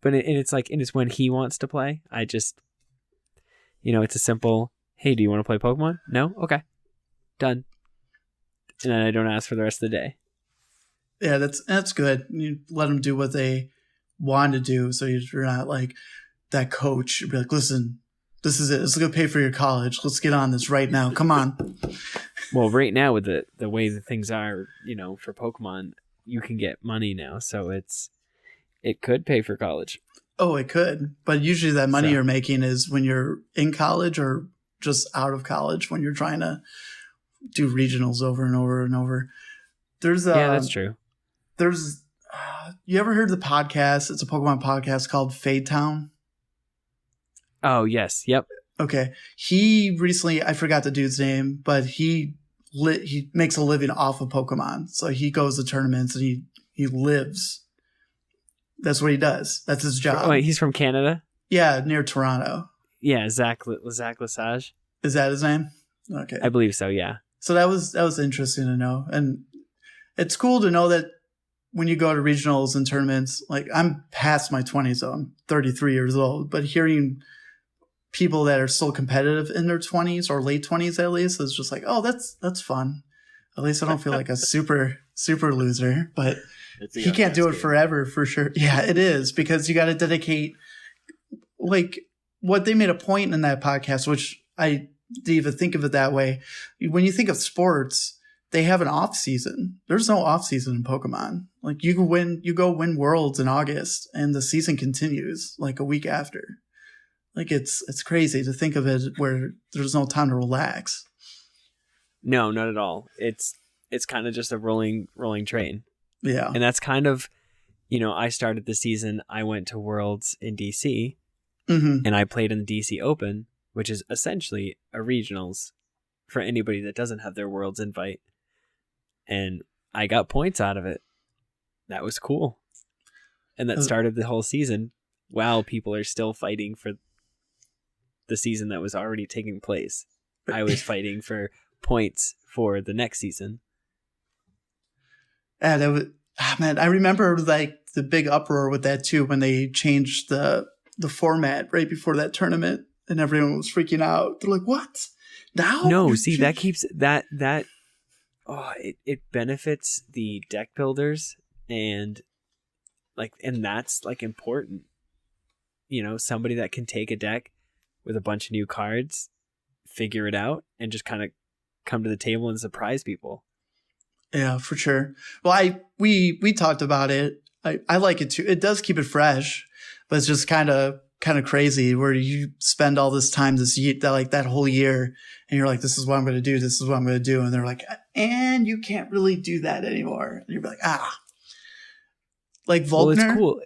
[SPEAKER 1] it's like, and it's when he wants to play. I just, it's a simple, hey, do you want to play Pokemon? No? Okay. Done. And then I don't ask for the rest of the day.
[SPEAKER 3] Yeah, that's good. You let them do what they want to do, so you're not like that coach. You'd be like, listen, this is it. It's going to pay for your college. Let's get on this right now. Come on.
[SPEAKER 1] Well, right now with the way that things are, for Pokemon, you can get money now, so it could pay for college.
[SPEAKER 3] Oh, it could. But usually that money you're making is when you're in college or just out of college when you're trying to do regionals over and over and over. There's
[SPEAKER 1] yeah, that's true.
[SPEAKER 3] There's you ever heard of the podcast? It's a Pokemon podcast called Fade Town.
[SPEAKER 1] Oh yes, yep.
[SPEAKER 3] Okay, he recently, I forgot the dude's name, but he makes a living off of Pokemon. So he goes to tournaments and he lives. That's what he does. That's his job.
[SPEAKER 1] Wait, he's from Canada?
[SPEAKER 3] Yeah, near Toronto.
[SPEAKER 1] Yeah, Zach Lesage.
[SPEAKER 3] Is that his name? Okay,
[SPEAKER 1] I believe so. Yeah.
[SPEAKER 3] So that was interesting to know, and it's cool to know that when you go to regionals and tournaments, like I'm past my 20s, so I'm 33 years old, but hearing people that are still competitive in their 20s or late 20s at least is just like, oh, that's fun. At least I don't feel like a super loser, but he can't do it forever for sure. Yeah, it is, because you got to dedicate, like what they made a point in that podcast, which I didn't even think of it that way. When you think of sports, they have an off season. There's no off season in Pokemon. Like you go win worlds in August and the season continues like a week after. Like it's crazy to think of it where there's no time to relax.
[SPEAKER 1] No, not at all. It's kind of just a rolling train.
[SPEAKER 3] Yeah.
[SPEAKER 1] And that's kind of, I started the season, I went to Worlds in DC, and I played in the DC Open, which is essentially a regionals for anybody that doesn't have their Worlds invite. And I got points out of it. That was cool. And that started the whole season. Wow, people are still fighting for the season that was already taking place. I was fighting for points for the next season.
[SPEAKER 3] And it was, man, I remember like the big uproar with that too when they changed the format right before that tournament and everyone was freaking out. They're like, "What? Now?"
[SPEAKER 1] No, see, that keeps that it benefits the deck builders and that's like important. Somebody that can take a deck with a bunch of new cards, figure it out, and just kind of come to the table and surprise people.
[SPEAKER 3] Yeah, for sure. Well, we talked about it. I like it too. It does keep it fresh, but it's just kind of crazy where you spend all this time this year, that whole year, and you're like, this is what I'm going to do. This is what I'm going to do. And they're like, and you can't really do that anymore. And you're like, like Volkner.
[SPEAKER 1] Well, it's cool.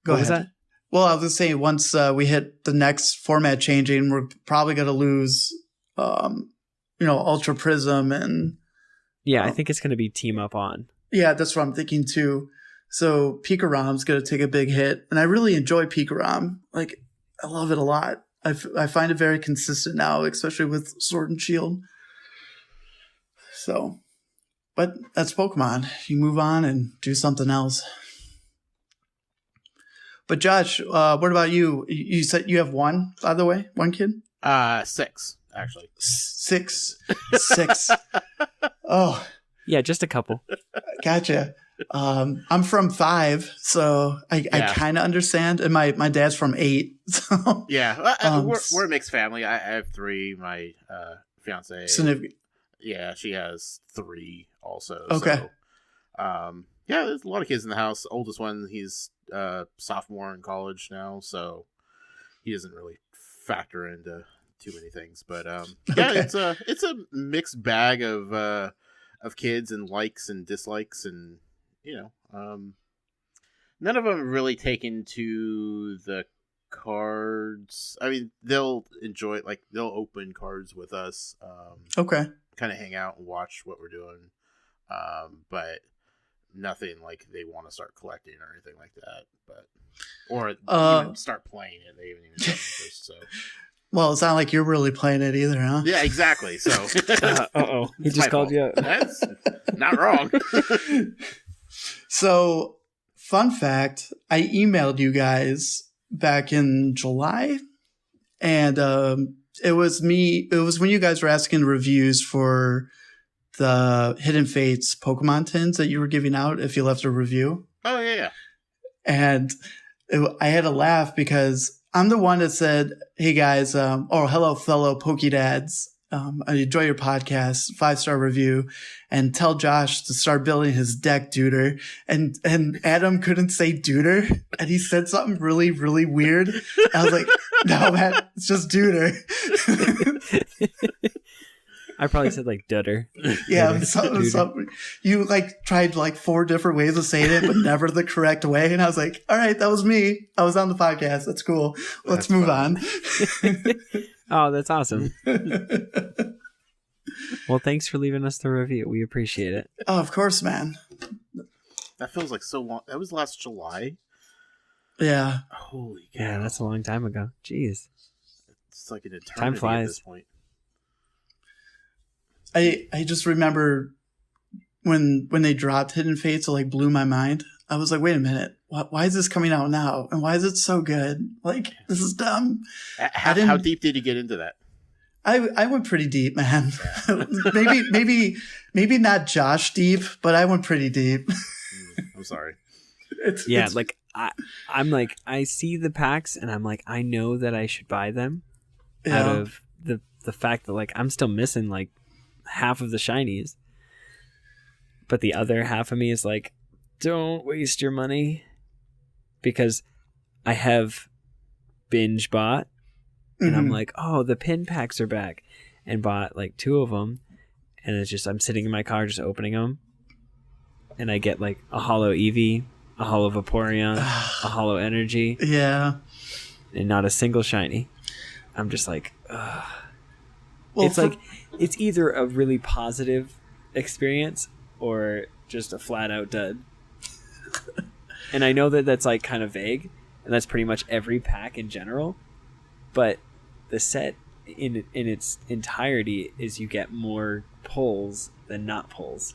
[SPEAKER 3] Go ahead. Was that? Well, I was going to say once we hit the next format changing, we're probably going to lose, Ultra Prism and.
[SPEAKER 1] Yeah, I think it's going to be team up on.
[SPEAKER 3] Yeah, that's what I'm thinking too. So Pikaram's going to take a big hit. And I really enjoy Pikaram. Like, I love it a lot. I find it very consistent now, especially with Sword and Shield. So, but that's Pokemon. You move on and do something else. But Josh, what about you? You said you have one, by the way? One kid?
[SPEAKER 2] 6, actually.
[SPEAKER 3] 6. Oh.
[SPEAKER 1] Yeah, just a couple.
[SPEAKER 3] Gotcha. I'm from 5, so I kind of understand. And my dad's from 8. So
[SPEAKER 2] yeah, we're a mixed family. I have 3. My fiance, yeah, she has 3 also.
[SPEAKER 3] Okay.
[SPEAKER 2] So, yeah, there's a lot of kids in the house. The oldest one, he's sophomore in college now, so he doesn't really factor into too many things. But yeah, okay. It's a mixed bag of kids and likes and dislikes, and none of them really taken to the cards. I mean, they'll enjoy it, like they'll open cards with us.
[SPEAKER 3] Okay.
[SPEAKER 2] Kind of hang out and watch what we're doing. But nothing like they want to start collecting or anything like that. Or even start playing it. They haven't even done interest, so.
[SPEAKER 3] Well, it's not like you're really playing it either, huh?
[SPEAKER 2] Yeah, exactly. So,
[SPEAKER 1] he just called you out.
[SPEAKER 2] That's not wrong.
[SPEAKER 3] So, fun fact: I emailed you guys back in July, and it was me. It was when you guys were asking reviews for the Hidden Fates Pokemon tins that you were giving out if you left a review.
[SPEAKER 2] Oh yeah.
[SPEAKER 3] And I had a laugh because I'm the one that said, "Hey guys, hello fellow PokeDads. I enjoy your podcast, 5-star review, and tell Josh to start building his deck, duder." And Adam couldn't say duder, and he said something really, really weird. I was like, "No, man, it's just duder."
[SPEAKER 1] I probably said like dutter.
[SPEAKER 3] Yeah, you like tried like 4 different ways of saying it, but never the correct way. And I was like, all right, that was me. I was on the podcast. That's cool. Let's move on.
[SPEAKER 1] Oh, that's awesome. Well, thanks for leaving us the review. We appreciate it.
[SPEAKER 3] Oh, of course, man.
[SPEAKER 2] That feels like so long. That was last July.
[SPEAKER 3] Yeah.
[SPEAKER 2] Holy cow.
[SPEAKER 1] Yeah, that's a long time ago. Jeez.
[SPEAKER 2] It's like an eternity
[SPEAKER 1] Time flies.
[SPEAKER 2] at this point.
[SPEAKER 3] I just remember when they dropped Hidden Fates, it like blew my mind. I was like, wait a minute. Why is this coming out now? And why is it so good? Like, this is dumb.
[SPEAKER 2] How deep did you get into that?
[SPEAKER 3] I went pretty deep, man. maybe not Josh deep, but I went pretty deep.
[SPEAKER 2] I'm sorry.
[SPEAKER 1] Like I'm like, I see the packs and I'm like, I know that I should buy them out of the fact that like I'm still missing like half of the shinies, but the other half of me is like, don't waste your money, because I have binge bought and I'm like, oh, the pin packs are back, and bought like 2 of them, and it's just I'm sitting in my car just opening them, and I get like a holo Eevee, a holo Vaporeon, a holo Energy,
[SPEAKER 3] yeah,
[SPEAKER 1] and not a single shiny. I'm just like, ugh.
[SPEAKER 3] Well,
[SPEAKER 1] it's like it's either a really positive experience or just a flat out dud. And I know that that's like kind of vague, and that's pretty much every pack in general, but the set in its entirety is you get more pulls than not pulls.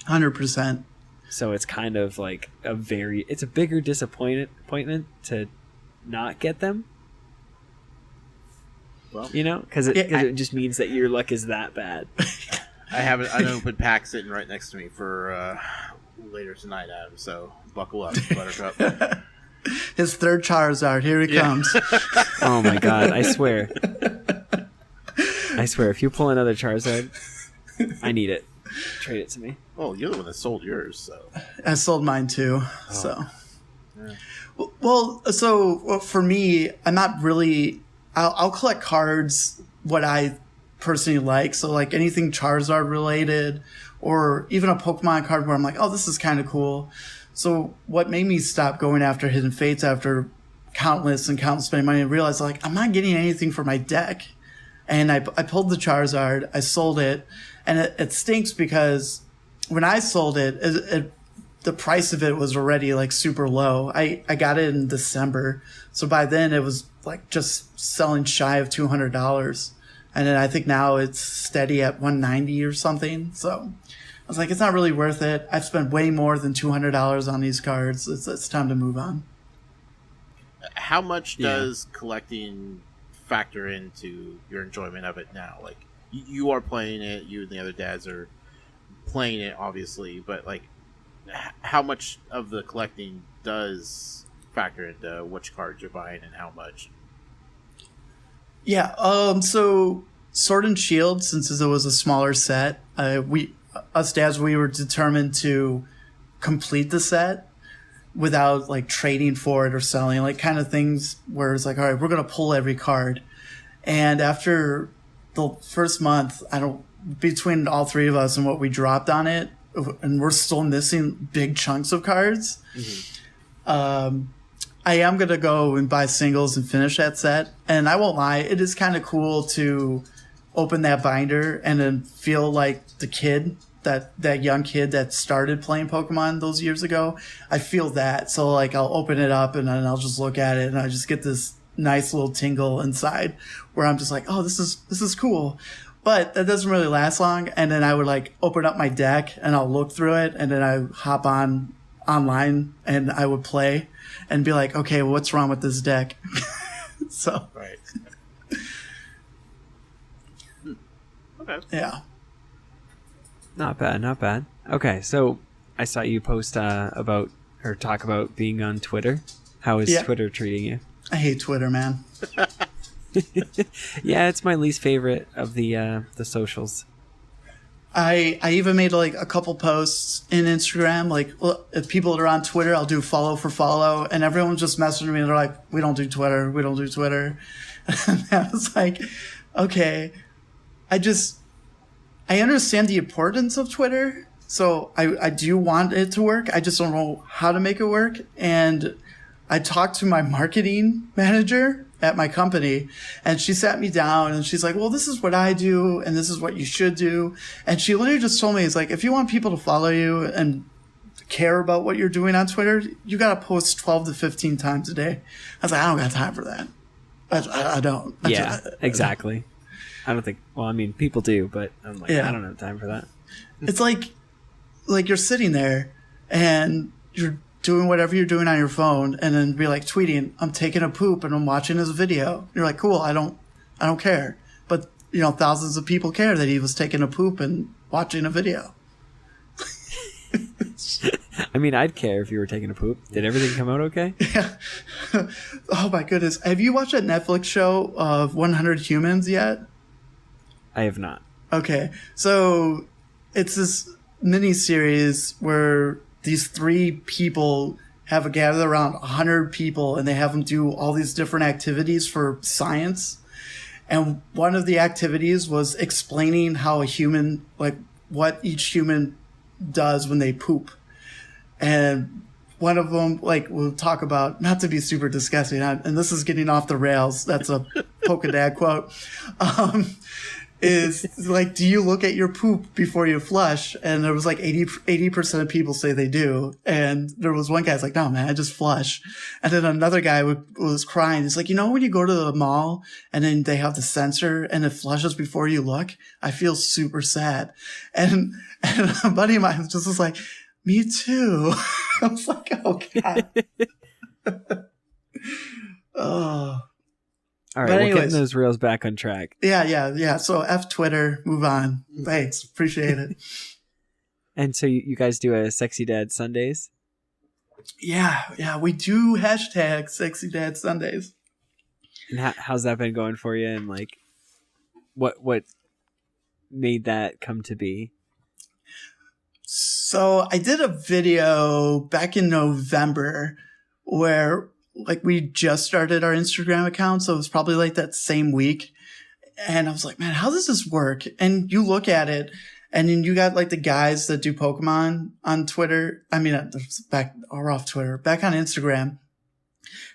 [SPEAKER 3] 100%.
[SPEAKER 1] So it's kind of like it's a bigger disappointment to not get them.
[SPEAKER 2] Well,
[SPEAKER 1] you know, because it just means that your luck is that bad.
[SPEAKER 2] I have an open pack sitting right next to me for later tonight, Adam. So buckle up, Buttercup.
[SPEAKER 3] His 3rd Charizard. Here he comes.
[SPEAKER 1] Oh my god! I swear, if you pull another Charizard, I need it. Trade it to me.
[SPEAKER 2] Oh, you're the one that sold yours, so
[SPEAKER 3] I sold mine too.
[SPEAKER 2] Oh.
[SPEAKER 3] So,
[SPEAKER 2] yeah.
[SPEAKER 3] Well, for me, I'm not really. I'll collect cards what I personally like. So like anything Charizard related, or even a Pokemon card where I'm like, oh, this is kind of cool. So what made me stop going after Hidden Fates after countless spending money and realize like I'm not getting anything for my deck. And I pulled the Charizard, I sold it, and it stinks because when I sold it, the price of it was already like super low. I got it in December. So by then it was like just selling shy of $200. And then I think now it's steady at $190 or something. So I was like, it's not really worth it. I've spent way more than $200 on these cards. It's time to move on.
[SPEAKER 2] How much does collecting factor into your enjoyment of it now? Like, you are playing it, you and the other dads are playing it, obviously, but like, how much of the collecting does factor into which cards you're buying and how much?
[SPEAKER 3] Yeah, so Sword and Shield, since it was a smaller set, us dads, we were determined to complete the set without like trading for it or selling, like kind of things where it's like, all right, we're going to pull every card. And after the first month, between all 3 of us and what we dropped on it, and we're still missing big chunks of cards. Mm-hmm. I am going to go and buy singles and finish that set. And I won't lie, it is kind of cool to open that binder and then feel like the kid, that young kid that started playing Pokemon those years ago. I feel that. So like I'll open it up and then I'll just look at it and I just get this nice little tingle inside where I'm just like, oh, this is cool. But that doesn't really last long. And then I would like open up my deck and I'll look through it and then I hop online and I would play and be like, okay, well, what's wrong with this deck? So,
[SPEAKER 2] right. Okay.
[SPEAKER 3] Yeah.
[SPEAKER 1] Not bad. Okay, so I saw you post about or talk about being on Twitter. How is Twitter treating you?
[SPEAKER 3] I hate Twitter, man.
[SPEAKER 1] Yeah, it's my least favorite of the socials.
[SPEAKER 3] I even made like a couple posts in Instagram. Like, well, if people are on Twitter, I'll do follow for follow, and everyone's just messaging me. And they're like, "We don't do Twitter. We don't do Twitter." And I was like, "Okay, I understand the importance of Twitter. So I do want it to work. I just don't know how to make it work. And I talked to my marketing manager at my company, and she sat me down and she's like, well, this is what I do and this is what you should do. And she literally just told me, it's like, if you want people to follow you and care about what you're doing on Twitter, you got to post 12 to 15 times a day. I was like, I don't got time for that. I don't.
[SPEAKER 1] Yeah, exactly. I don't think, well, I mean, people do, but I'm like, I don't have time for that.
[SPEAKER 3] It's like you're sitting there and you're doing whatever you're doing on your phone, and then be like tweeting, I'm taking a poop and I'm watching his video. You're like, cool, I don't care. But, thousands of people care that he was taking a poop and watching a video.
[SPEAKER 1] I mean, I'd care if you were taking a poop. Did everything come out okay?
[SPEAKER 3] Yeah. Oh my goodness. Have you watched that Netflix show of 100 Humans yet?
[SPEAKER 1] I have not.
[SPEAKER 3] Okay. So it's this mini series where these 3 people have gathered around 100 people, and they have them do all these different activities for science. And one of the activities was explaining how a human, like what each human does when they poop. And one of them, like, we'll talk about, not to be super disgusting, and this is getting off the rails, that's a PokéDad quote, is like, do you look at your poop before you flush? And there was like 80% of people say they do. And there was one guy's like, no, man, I just flush. And then another guy was crying. He's like, when you go to the mall and then they have the sensor and it flushes before you look, I feel super sad. And a buddy of mine was just like, me too. I was like, oh God. Oh.
[SPEAKER 1] All right, we're getting those reels back on track.
[SPEAKER 3] Yeah. So F Twitter, move on. Thanks. Appreciate it.
[SPEAKER 1] And so you guys do a Sexy Dad Sundays?
[SPEAKER 3] Yeah. We do hashtag Sexy Dad Sundays.
[SPEAKER 1] And how's that been going for you? And like, what made that come to be?
[SPEAKER 3] So I did a video back in November where, like, we just started our Instagram account. So it was probably like that same week. And I was like, man, how does this work? And you look at it, and then you got like the guys that do Pokemon on Twitter. I mean, back on Instagram.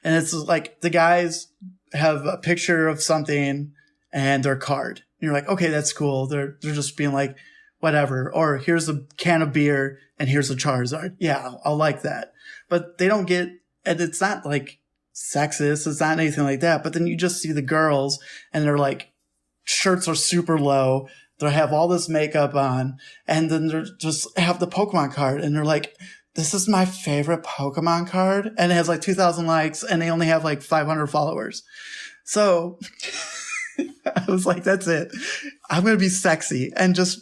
[SPEAKER 3] And it's like the guys have a picture of something and their card. And you're like, okay, that's cool. They're just being like, whatever. Or here's a can of beer and here's a Charizard. Yeah, I'll like that. But they don't get, and it's not like sexist. It's not anything like that. But then you just see the girls and they're like, shirts are super low. They have all this makeup on, and then they just have the Pokemon card, and they're like, this is my favorite Pokemon card. And it has like 2,000 likes, and they only have like 500 followers. So I was like, that's it. I'm going to be sexy and just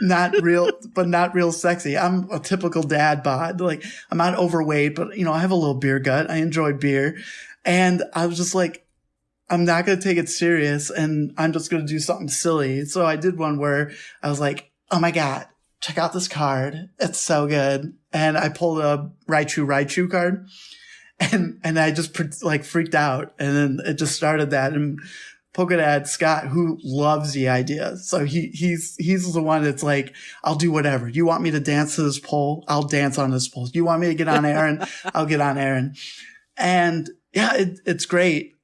[SPEAKER 3] not real, but not real sexy. I'm a typical dad bod. Like, I'm not overweight, but I have a little beer gut. I enjoy beer. And I was just like, I'm not going to take it serious, and I'm just going to do something silly. So I did one where I was like, oh my God, check out this card. It's so good. And I pulled a Raichu card, and I just freaked out. And then it just started that. And PokéDad Scott, who loves the idea. So he's the one that's like, I'll do whatever. You want me to dance to this pole? I'll dance on this pole. You want me to get on Aaron? I'll get on Aaron. And yeah, it's great.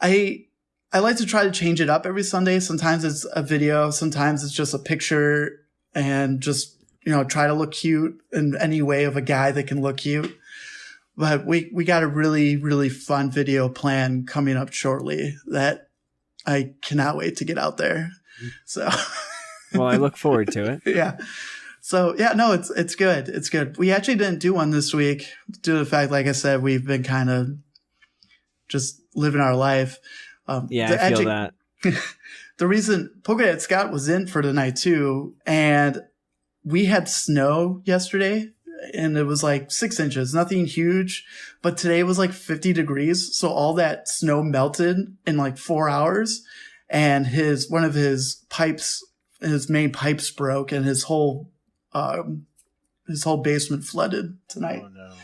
[SPEAKER 3] I like to try to change it up every Sunday. Sometimes it's a video. Sometimes it's just a picture, and just, try to look cute in any way of a guy that can look cute. But we got a really, really fun video plan coming up shortly that I cannot wait to get out there. So,
[SPEAKER 1] well, I look forward to it.
[SPEAKER 3] Yeah. So yeah, no, it's good. It's good. We actually didn't do one this week due to the fact, like I said, we've been kind of just living our life.
[SPEAKER 1] Yeah, I feel that.
[SPEAKER 3] The reason PokéDad Scott was in for the night too, and we had snow yesterday, and it was like 6 inches, nothing huge, but today was like 50 degrees. So all that snow melted in like 4 hours, and one of his main pipes broke, and his whole basement flooded tonight.
[SPEAKER 2] Oh no.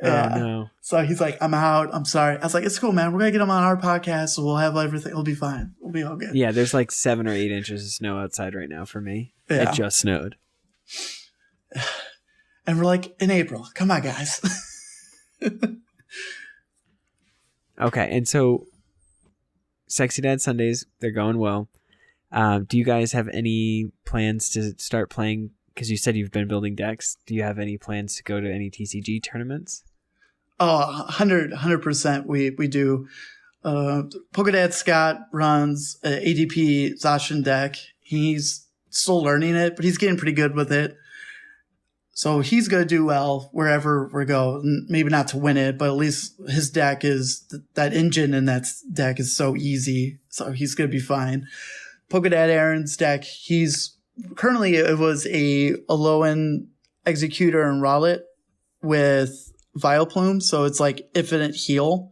[SPEAKER 3] Yeah.
[SPEAKER 1] Oh no.
[SPEAKER 3] So he's like, I'm out. I'm sorry. I was like, it's cool, man. We're going to get him on our podcast. So we'll have everything. It'll be fine. We'll be all good.
[SPEAKER 1] Yeah, there's like 7 or 8 inches of snow outside right now for me.
[SPEAKER 3] Yeah.
[SPEAKER 1] It just snowed.
[SPEAKER 3] And we're like, in April. Come on, guys.
[SPEAKER 1] Okay, and so Sexy Dad Sundays, they're going well. Do you guys have any plans to start playing? Because you said you've been building decks. Do you have any plans to go to any TCG tournaments?
[SPEAKER 3] Oh, 100%. We do. PokéDad Scott runs ADP Zacian deck. He's still learning it, but he's getting pretty good with it. So he's going to do well wherever we go. Maybe not to win it, but at least his deck is, that engine in that deck is so easy. So he's going to be fine. PokéDad Aaron's deck, he's currently, it was a low-end Executor and Rowlet with Vileplume. So it's like Infinite Heal.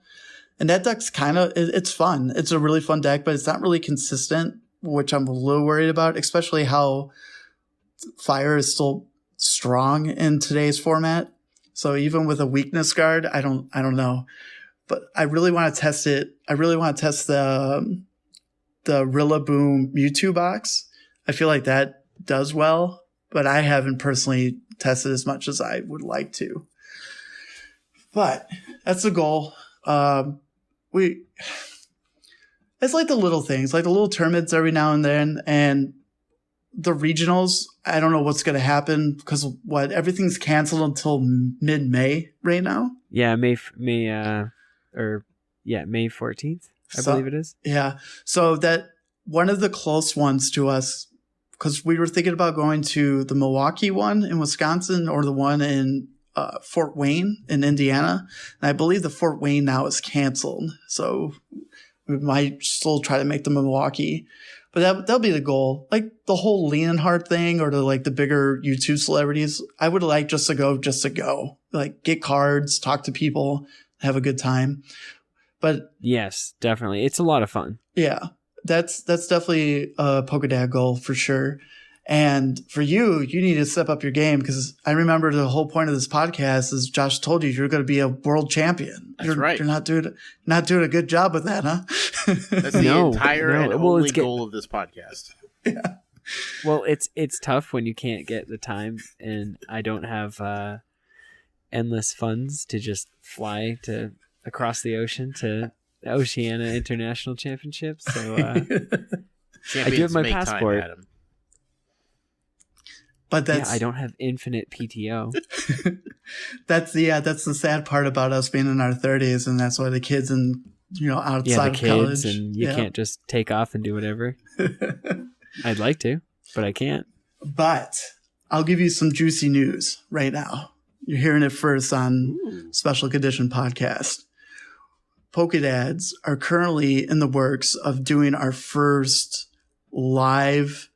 [SPEAKER 3] And that deck's it's fun. It's a really fun deck, but it's not really consistent, which I'm a little worried about, especially how Fire is still strong in today's format. So even with a weakness guard, I don't know. But I really want to test it. I really want to test the Rillaboom Mewtwo box. I feel like that does well, but I haven't personally tested as much as I would like to. But that's the goal. It's like the little things, like the little tournaments every now and then, and the regionals. I don't know what's going to happen because everything's canceled until mid-May right now.
[SPEAKER 1] Yeah, May 14th, I believe it is.
[SPEAKER 3] Yeah. So that one of the close ones to us, because we were thinking about going to the Milwaukee one in Wisconsin or the one in Fort Wayne in Indiana. And I believe the Fort Wayne now is canceled. So we might still try to make the Milwaukee. But that'll be the goal. Like the whole Leonhardt thing or the bigger YouTube celebrities, I would like just to go. Like get cards, talk to people, have a good time. But
[SPEAKER 1] yes, definitely. It's a lot of fun.
[SPEAKER 3] Yeah. That's definitely a PokéDad goal for sure. And for you need to step up your game because I remember the whole point of this podcast is Josh told you you're going to be a world champion.
[SPEAKER 2] That's right.
[SPEAKER 3] You're not doing a good job with that, huh?
[SPEAKER 2] That's the entire and only goal of this podcast.
[SPEAKER 3] Yeah.
[SPEAKER 1] Well, it's tough when you can't get the time, and I don't have endless funds to just fly across the ocean to the Oceania International Championships. So I do have my passport.
[SPEAKER 3] But
[SPEAKER 1] I don't have infinite PTO.
[SPEAKER 3] That's the sad part about us being in our 30s, and that's why the kids outside of college,
[SPEAKER 1] and you can't just take off and do whatever. I'd like to, but I can't.
[SPEAKER 3] But I'll give you some juicy news right now. You're hearing it first on Special Condition Podcast. PokéDads are currently in the works of doing our first live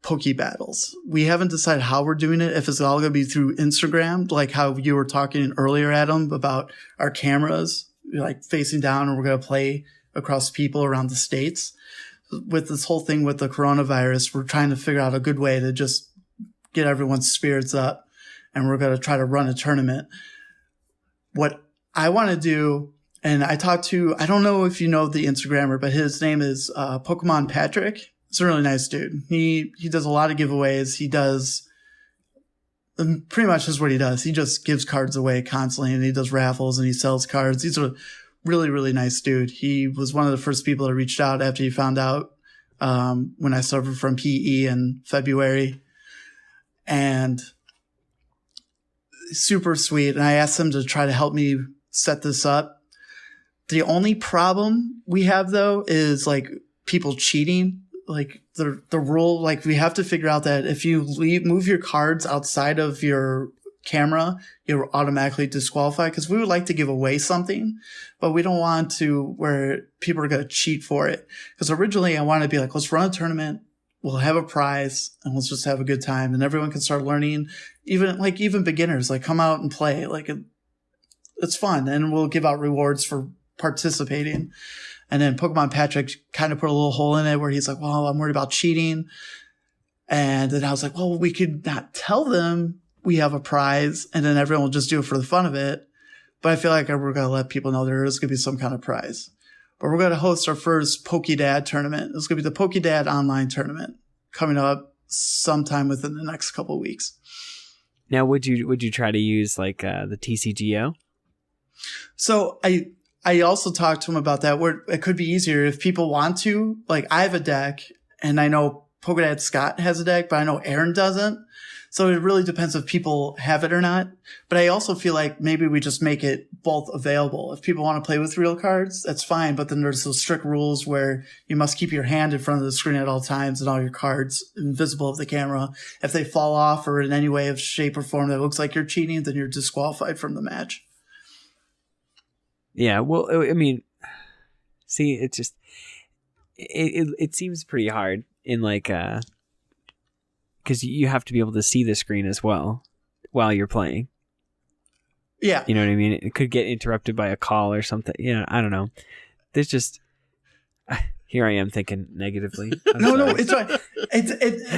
[SPEAKER 3] Poke battles. We haven't decided how we're doing it, if it's all going to be through Instagram, like how you were talking earlier, Adam, about our cameras, like facing down, and we're going to play across people around the states. With this whole thing with the coronavirus, we're trying to figure out a good way to just get everyone's spirits up, and we're going to try to run a tournament. What I want to do, and I don't know if you know the Instagrammer, but his name is Pokemon Patrick. He's a really nice dude. He does a lot of giveaways. He does pretty much just what he does. He just gives cards away constantly, and he does raffles and he sells cards. He's a really, really nice dude. He was one of the first people that reached out after he found out when I suffered from PE in February, and super sweet. And I asked him to try to help me set this up. The only problem we have though is like people cheating. Like the rule, like we have to figure out that if you move your cards outside of your camera, you're automatically disqualified, because we would like to give away something, but we don't want to where people are going to cheat for it. Because originally I wanted to be like, let's run a tournament, we'll have a prize, and let's just have a good time, and everyone can start learning. Even beginners, like come out and play. Like it's fun, and we'll give out rewards for participating. And then Pokemon Patrick kind of put a little hole in it where he's like, well, I'm worried about cheating. And then I was like, well, we could not tell them we have a prize, and then everyone will just do it for the fun of it. but I feel like we're going to let people know there is going to be some kind of prize. But we're going to host our first PokéDad tournament. It's going to be the PokéDad online tournament coming up sometime within the next couple of weeks.
[SPEAKER 1] Now, would you try to use like the TCGO?
[SPEAKER 3] So I also talked to him about that, where it could be easier if people want to. Like, I have a deck, and I know PokéDad Scott has a deck, but I know Aaron doesn't. So it really depends if people have it or not. But I also feel like maybe we just make it both available. If people want to play with real cards, that's fine. But then there's those strict rules where you must keep your hand in front of the screen at all times and all your cards invisible of the camera. If they fall off or in any way of shape or form that looks like you're cheating, then you're disqualified from the match.
[SPEAKER 1] Yeah, well, I mean, see, it just it seems pretty hard in like because you have to be able to see the screen as well while you're playing.
[SPEAKER 3] Yeah,
[SPEAKER 1] you know what I mean. It could get interrupted by a call or something. Yeah, I don't know. There's just here I am thinking negatively.
[SPEAKER 3] No, it's right.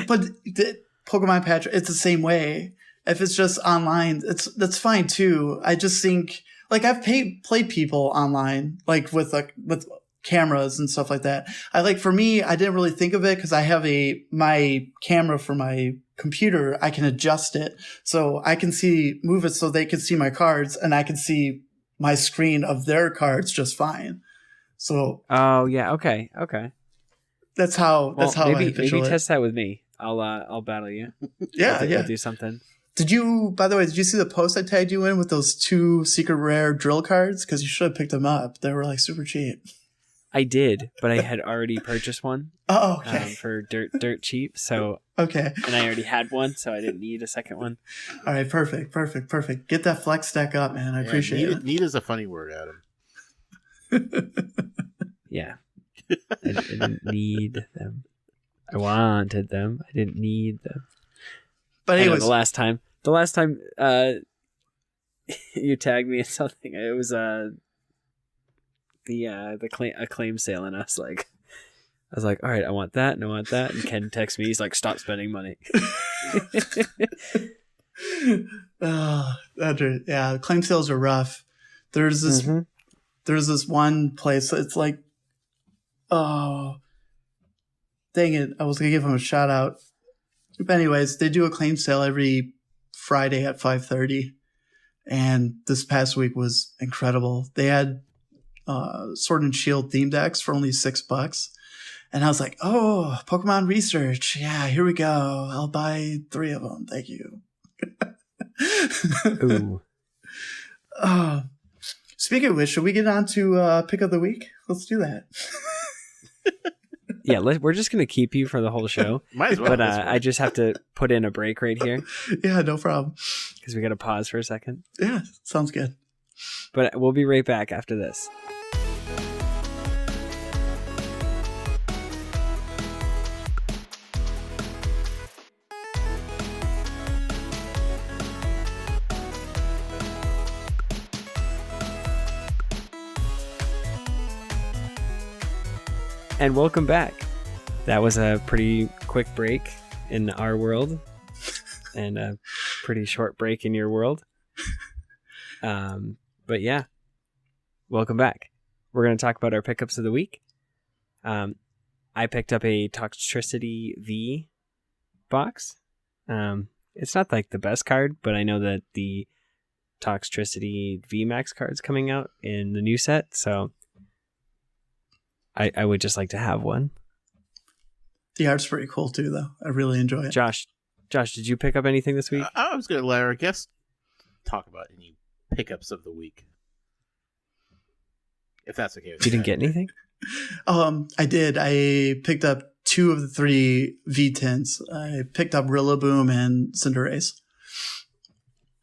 [SPEAKER 3] But the Pokemon Patch, it's the same way. If it's just online, that's fine too. I just think. Like, I've played people online, like with cameras and stuff like that. For me, I didn't really think of it because I have my camera for my computer. I can adjust it so I can move it so they can see my cards, and I can see my screen of their cards just fine. So. Oh yeah,
[SPEAKER 1] okay.
[SPEAKER 3] That's how
[SPEAKER 1] maybe test that with me. I'll battle you.
[SPEAKER 3] Yeah,
[SPEAKER 1] I'll do something.
[SPEAKER 3] By the way, did you see the post I tagged you in with those 2 secret rare drill cards? Because you should have picked them up. They were like super cheap.
[SPEAKER 1] I did, but I had already purchased one.
[SPEAKER 3] Oh, okay.
[SPEAKER 1] For dirt cheap. So
[SPEAKER 3] okay.
[SPEAKER 1] And I already had one, so I didn't need a second one.
[SPEAKER 3] All right, perfect. Get that flex stack up, man. I appreciate it.
[SPEAKER 2] Need is a funny word, Adam.
[SPEAKER 1] Yeah. I didn't need them. I wanted them. I didn't need them.
[SPEAKER 3] But anyways,
[SPEAKER 1] the last time you tagged me in something, it was a claim sale, and I was like, all right, I want that, and I want that, and Ken texts me, he's like, stop spending money.
[SPEAKER 3] Andrew, yeah, claim sales are rough. There's this one place. It's like, oh, dang it! I was gonna give them a shout out. But anyways, they do a claim sale every Friday at 5:30, and this past week was incredible. They had Sword and Shield theme decks for only $6, and I was like, "Oh, Pokemon research! Yeah, here we go. I'll buy 3 of them. Thank you."
[SPEAKER 1] Ooh.
[SPEAKER 3] Speaking of which, should we get on to pick of the week? Let's do that.
[SPEAKER 1] Yeah, we're just going to keep you for the whole show.
[SPEAKER 2] Might as well.
[SPEAKER 1] But I just have to put in a break right here.
[SPEAKER 3] Yeah, no problem.
[SPEAKER 1] Because we got to pause for a second.
[SPEAKER 3] Yeah, sounds good.
[SPEAKER 1] But we'll be right back after this. And welcome back. That was a pretty quick break in our world and a pretty short break in your world. But yeah, welcome back. We're going to talk about our pickups of the week. I picked up a Toxtricity V box. It's not like the best card, but I know that the Toxtricity VMAX card's coming out in the new set, so I would just like to have one.
[SPEAKER 3] The art's pretty cool too, though. I really enjoy it.
[SPEAKER 1] Josh, did you pick up anything this week?
[SPEAKER 2] I was going to let our guest talk about any pickups of the week, if that's okay with you.
[SPEAKER 1] You didn't get anything?
[SPEAKER 3] I did. I picked up 2 of the 3 V-tints. I picked up Rillaboom and Cinderace.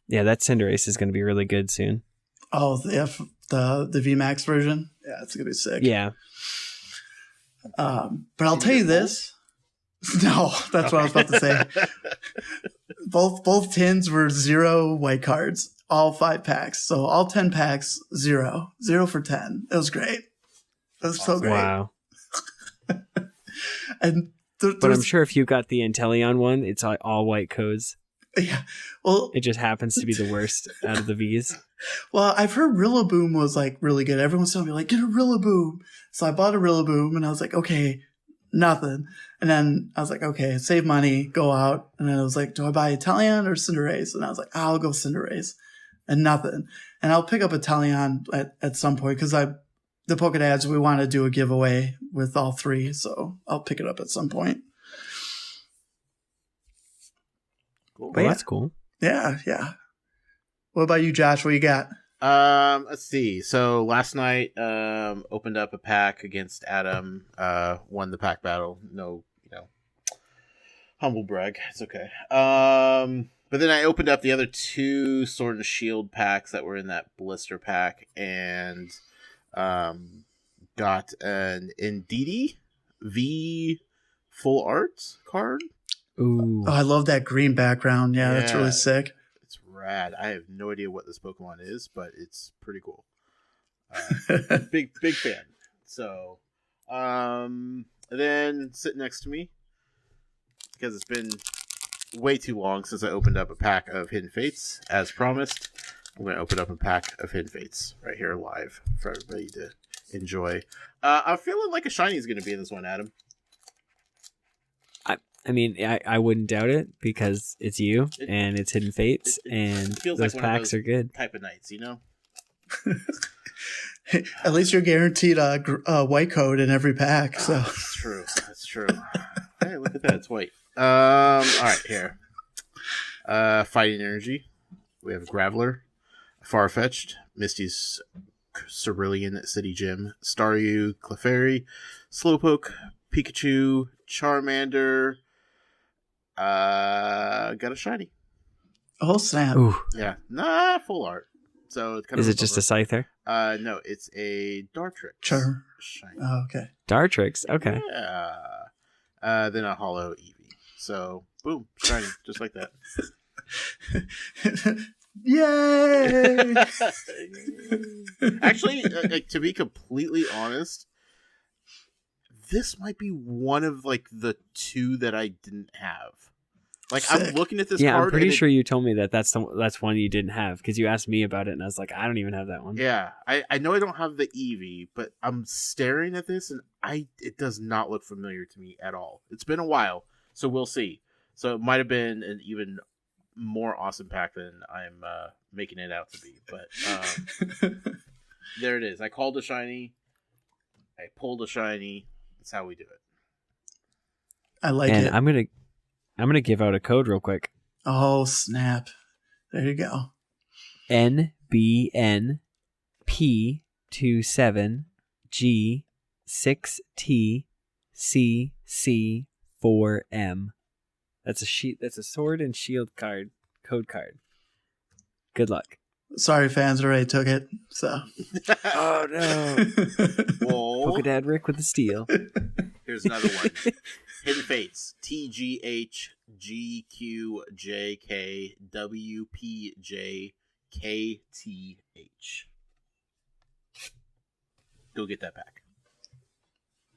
[SPEAKER 1] Yeah, that Cinderace is going to be really good soon.
[SPEAKER 3] Oh, the VMAX version? Yeah, it's going to be sick.
[SPEAKER 1] Yeah.
[SPEAKER 3] But I'll tell you this. No, that's what I was about to say. Both tins were 0 white cards, all 5 packs. So all 10 packs, 0. 0 for 10. It was great. It was so great.
[SPEAKER 1] Wow.
[SPEAKER 3] And
[SPEAKER 1] but I'm sure if you got the Inteleon one, it's all white codes.
[SPEAKER 3] Yeah. Well,
[SPEAKER 1] It just happens to be the worst out of the V's.
[SPEAKER 3] well, I've heard Rillaboom was like really good. Everyone's telling me like, get a Rillaboom. So I bought a Rillaboom and I was like, okay, nothing. And then I was like, okay, save money, go out. And then I was like, do I buy Italian or Cinderace? And I was like, I'll go Cinderace, and nothing. And I'll pick up Italian at some point because the PokéDads, we want to do a giveaway with all three. So I'll pick it up at some point.
[SPEAKER 2] Cool.
[SPEAKER 1] Well, that's cool.
[SPEAKER 3] Yeah, yeah. What about you, Josh? What you got?
[SPEAKER 2] Let's see. So last night, opened up a pack against Adam. Won the pack battle. No, humble brag. It's okay. But then I opened up the other two Sword and Shield packs that were in that blister pack, and got an Indeedee V full art card.
[SPEAKER 1] Ooh.
[SPEAKER 3] Oh, I love that green background. Yeah, that's really sick.
[SPEAKER 2] It's rad. I have no idea what this Pokemon is, but it's pretty cool. Big fan. So, then sitting next to me, because it's been way too long since I opened up a pack of Hidden Fates, as promised. I'm going to open up a pack of Hidden Fates right here live for everybody to enjoy. I'm feeling like a shiny is going to be in this one, Adam.
[SPEAKER 1] I mean, I wouldn't doubt it because it's you and it's Hidden Fates, and
[SPEAKER 2] feels
[SPEAKER 1] those
[SPEAKER 2] like one of
[SPEAKER 1] packs
[SPEAKER 2] those
[SPEAKER 1] are good.
[SPEAKER 2] type of nights, you know?
[SPEAKER 3] At least you're guaranteed a white code in every pack. So
[SPEAKER 2] That's true. That's true. Hey, look at that. It's white. All right, here. Fighting Energy. We have Graveler, Farfetch'd, Misty's Cerulean City Gym, Staryu, Clefairy, Slowpoke, Pikachu, Charmander. Got a shiny.
[SPEAKER 3] oh snap!
[SPEAKER 1] Ooh.
[SPEAKER 2] Yeah, full art. So it's kind
[SPEAKER 1] Is
[SPEAKER 2] of
[SPEAKER 1] it just a Scyther?
[SPEAKER 2] No, it's a Dartrix.
[SPEAKER 3] Sure.
[SPEAKER 2] Shiny.
[SPEAKER 3] Oh, okay.
[SPEAKER 1] Dartrix. Okay.
[SPEAKER 2] Yeah. Then a Hollow Eevee. So boom, shiny, just like that.
[SPEAKER 3] Yay!
[SPEAKER 2] Actually, to be completely honest, this might be one of like the two that I didn't have. Like
[SPEAKER 3] Sick.
[SPEAKER 2] I'm looking at this
[SPEAKER 1] Yeah,
[SPEAKER 2] card.
[SPEAKER 1] I'm pretty
[SPEAKER 2] and
[SPEAKER 1] sure you told me that's one you didn't have because you asked me about it, and I was like, I don't even have that one.
[SPEAKER 2] Yeah, I know I don't have the Eevee, but I'm staring at this and it does not look familiar to me at all. It's been a while, so we'll see. So it might have been an even more awesome pack than I'm making it out to be. But there it is. I called a shiny. I pulled a shiny. That's how we do it.
[SPEAKER 3] I like
[SPEAKER 1] And
[SPEAKER 3] it.
[SPEAKER 1] I'm gonna give out a code real quick.
[SPEAKER 3] Oh snap! There you go.
[SPEAKER 1] NBNP27G6TCC4M. That's a Sword and Shield code card. Good luck.
[SPEAKER 3] Sorry, fans already took it. So.
[SPEAKER 1] Oh no!
[SPEAKER 2] Whoa.
[SPEAKER 1] PokéDad Rick with the steal.
[SPEAKER 2] Here's another one. Hidden Fates. TGHGKWPJKTH. Go get that pack.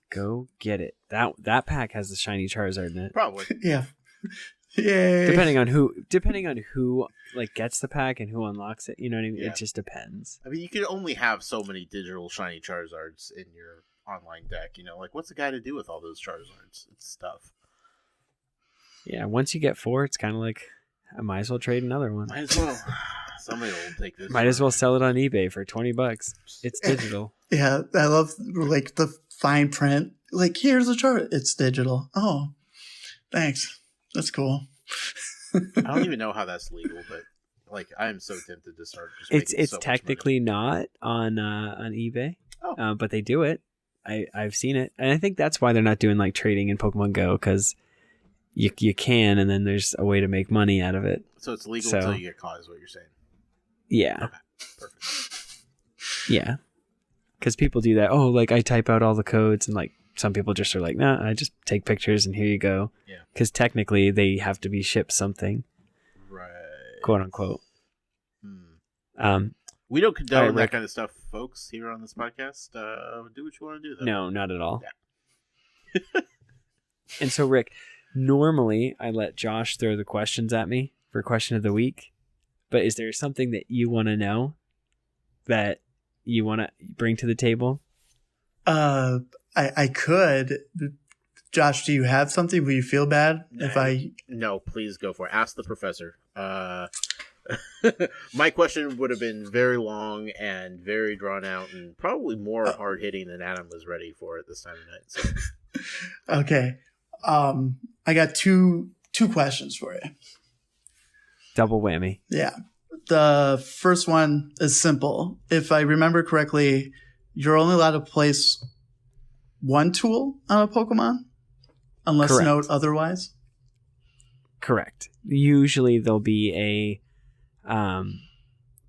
[SPEAKER 1] Go get it. That pack has the shiny Charizard in it.
[SPEAKER 2] Probably.
[SPEAKER 3] Yeah. Yay.
[SPEAKER 1] Depending on who like gets the pack and who unlocks it, you know what I mean?
[SPEAKER 2] Yeah.
[SPEAKER 1] It just depends.
[SPEAKER 2] I mean, you can only have so many digital shiny Charizards in your online deck. You know, like what's a guy to do with all those Charizards? It's stuff.
[SPEAKER 1] Yeah, once you get 4, it's kind of like I might as well trade another one.
[SPEAKER 2] Might as well. Somebody will take this.
[SPEAKER 1] Might as well sell it on eBay for $20. It's digital.
[SPEAKER 3] Yeah, I love like the fine print. Like, here's a chart. It's digital. Oh, thanks. That's cool.
[SPEAKER 2] I don't even know how that's legal, but like I am so tempted to start. Just
[SPEAKER 1] It's
[SPEAKER 2] making so much
[SPEAKER 1] technically not on eBay,
[SPEAKER 2] Oh.
[SPEAKER 1] but they do it. I've seen it, and I think that's why they're not doing like trading in Pokemon Go because you can, and then there's a way to make money out of it.
[SPEAKER 2] So it's legal
[SPEAKER 1] So-
[SPEAKER 2] until you get caught, is what you're saying.
[SPEAKER 1] Yeah,
[SPEAKER 2] Okay, perfect.
[SPEAKER 1] yeah, because people do that. Oh, like I type out all the codes, and like some people just are like, nah, I just take pictures and here you go.
[SPEAKER 2] Yeah.
[SPEAKER 1] Because technically they have to be shipped something,
[SPEAKER 2] Right.
[SPEAKER 1] quote unquote.
[SPEAKER 2] We don't condone
[SPEAKER 1] Rick.
[SPEAKER 2] that kind of stuff, folks, here on this podcast. Do what you want to do, though.
[SPEAKER 1] No, not at all.
[SPEAKER 2] Yeah.
[SPEAKER 1] And so, Rick, normally I let Josh throw the questions at me for question of the week. But is there something that you want to know that you want to bring to the table?
[SPEAKER 3] I could. Josh, do you have something? Will you feel bad if I?
[SPEAKER 2] No, please go for it. Ask the professor. My question would have been very long and very drawn out, and probably more hard hitting than Adam was ready for at this time of night. So.
[SPEAKER 3] Okay, I got two questions for you.
[SPEAKER 1] Double whammy.
[SPEAKER 3] Yeah, the first one is simple. If I remember correctly, you're only allowed to place one tool on a Pokemon, unless
[SPEAKER 1] Correct.
[SPEAKER 3] note otherwise.
[SPEAKER 1] Correct. Usually there'll be a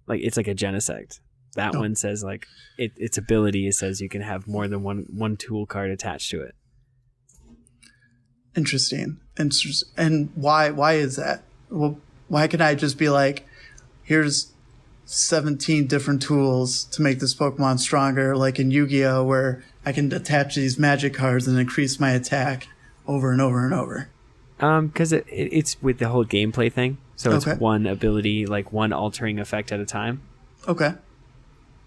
[SPEAKER 1] it's like a Genesect. That one says like its ability says you can have more than one tool card attached to it.
[SPEAKER 3] Interesting. And why is that? Well, why can I just be like, here's 17 different tools to make this Pokemon stronger, like in Yu-Gi-Oh, where I can attach these magic cards and increase my attack over and over and over?
[SPEAKER 1] Because it's with the whole gameplay thing. So it's one ability, like one altering effect at a time.
[SPEAKER 3] Okay.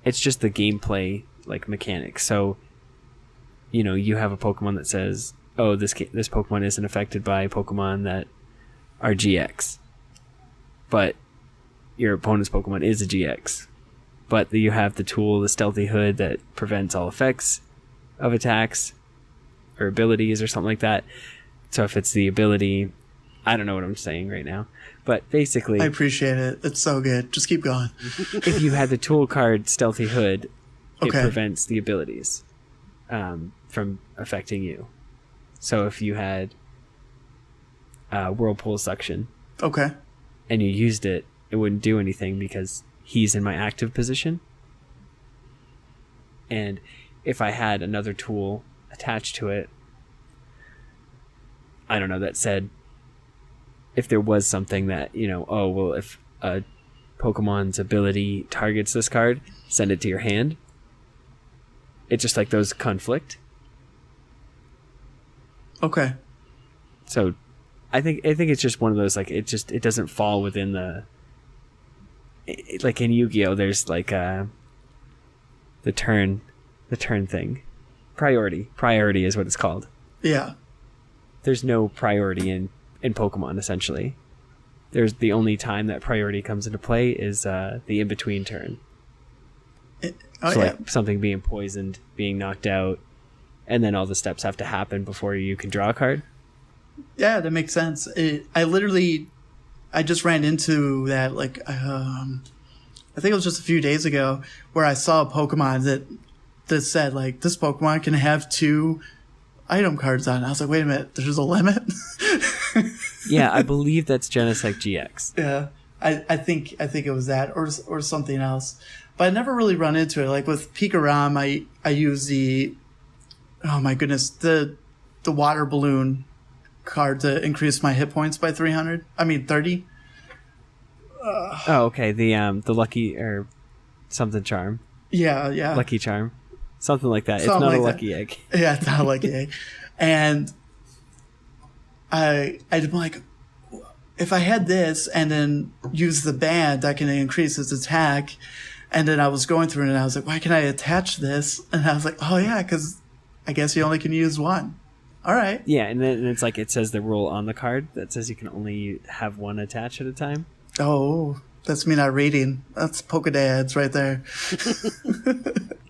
[SPEAKER 1] It's just the gameplay like mechanics. So, you have a Pokemon that says, "Oh, this Pokemon isn't affected by Pokemon that are GX," but your opponent's Pokemon is a GX. But you have the tool, the Stealthy Hood, that prevents all effects of attacks or abilities or something like that. So if it's the ability, I don't know what I'm saying right now, but basically,
[SPEAKER 3] I appreciate it. It's so good. Just keep going.
[SPEAKER 1] If you had the tool card Stealthy Hood, it prevents the abilities from affecting you. So if you had Whirlpool Suction, and you used it, it wouldn't do anything because he's in my active position. And if I had another tool attached to it, I don't know, that said, if there was something that, if a Pokemon's ability targets this card, send it to your hand. It's just like those conflict.
[SPEAKER 3] Okay.
[SPEAKER 1] So I think it's just one of those, like, it doesn't fall within like in Yu-Gi-Oh, there's like the turn thing. Priority is what it's called.
[SPEAKER 3] Yeah.
[SPEAKER 1] There's no priority in Pokemon, essentially. There's the only time that priority comes into play is the in-between turn. Like something being poisoned, being knocked out, and then all the steps have to happen before you can draw a card.
[SPEAKER 3] Yeah, that makes sense. I just ran into that, like, I think it was just a few days ago, where I saw a Pokemon that said, like, this Pokemon can have 2 item cards on it. I was like, wait a minute, there's a limit?
[SPEAKER 1] Yeah, I believe that's Genesect GX.
[SPEAKER 3] Yeah, I think it was that or something else. But I never really run into it. Like with Pikarom, I use the water balloon card to increase my hit points by 30.
[SPEAKER 1] Okay, the lucky or something charm.
[SPEAKER 3] Yeah.
[SPEAKER 1] Lucky charm. Something like that.
[SPEAKER 3] Something
[SPEAKER 1] it's not
[SPEAKER 3] like
[SPEAKER 1] a lucky egg.
[SPEAKER 3] Yeah, it's not a lucky egg. And I'm like, if I had this and then use the band, I can increase its attack. And then I was going through it and I was like, why can I attach this? And I was like, oh yeah, because I guess you only can use one. All right.
[SPEAKER 1] Yeah, and then it's like it says the rule on the card that says you can only have one attached at a time.
[SPEAKER 3] Oh, that's me not reading. That's PokeDads right there.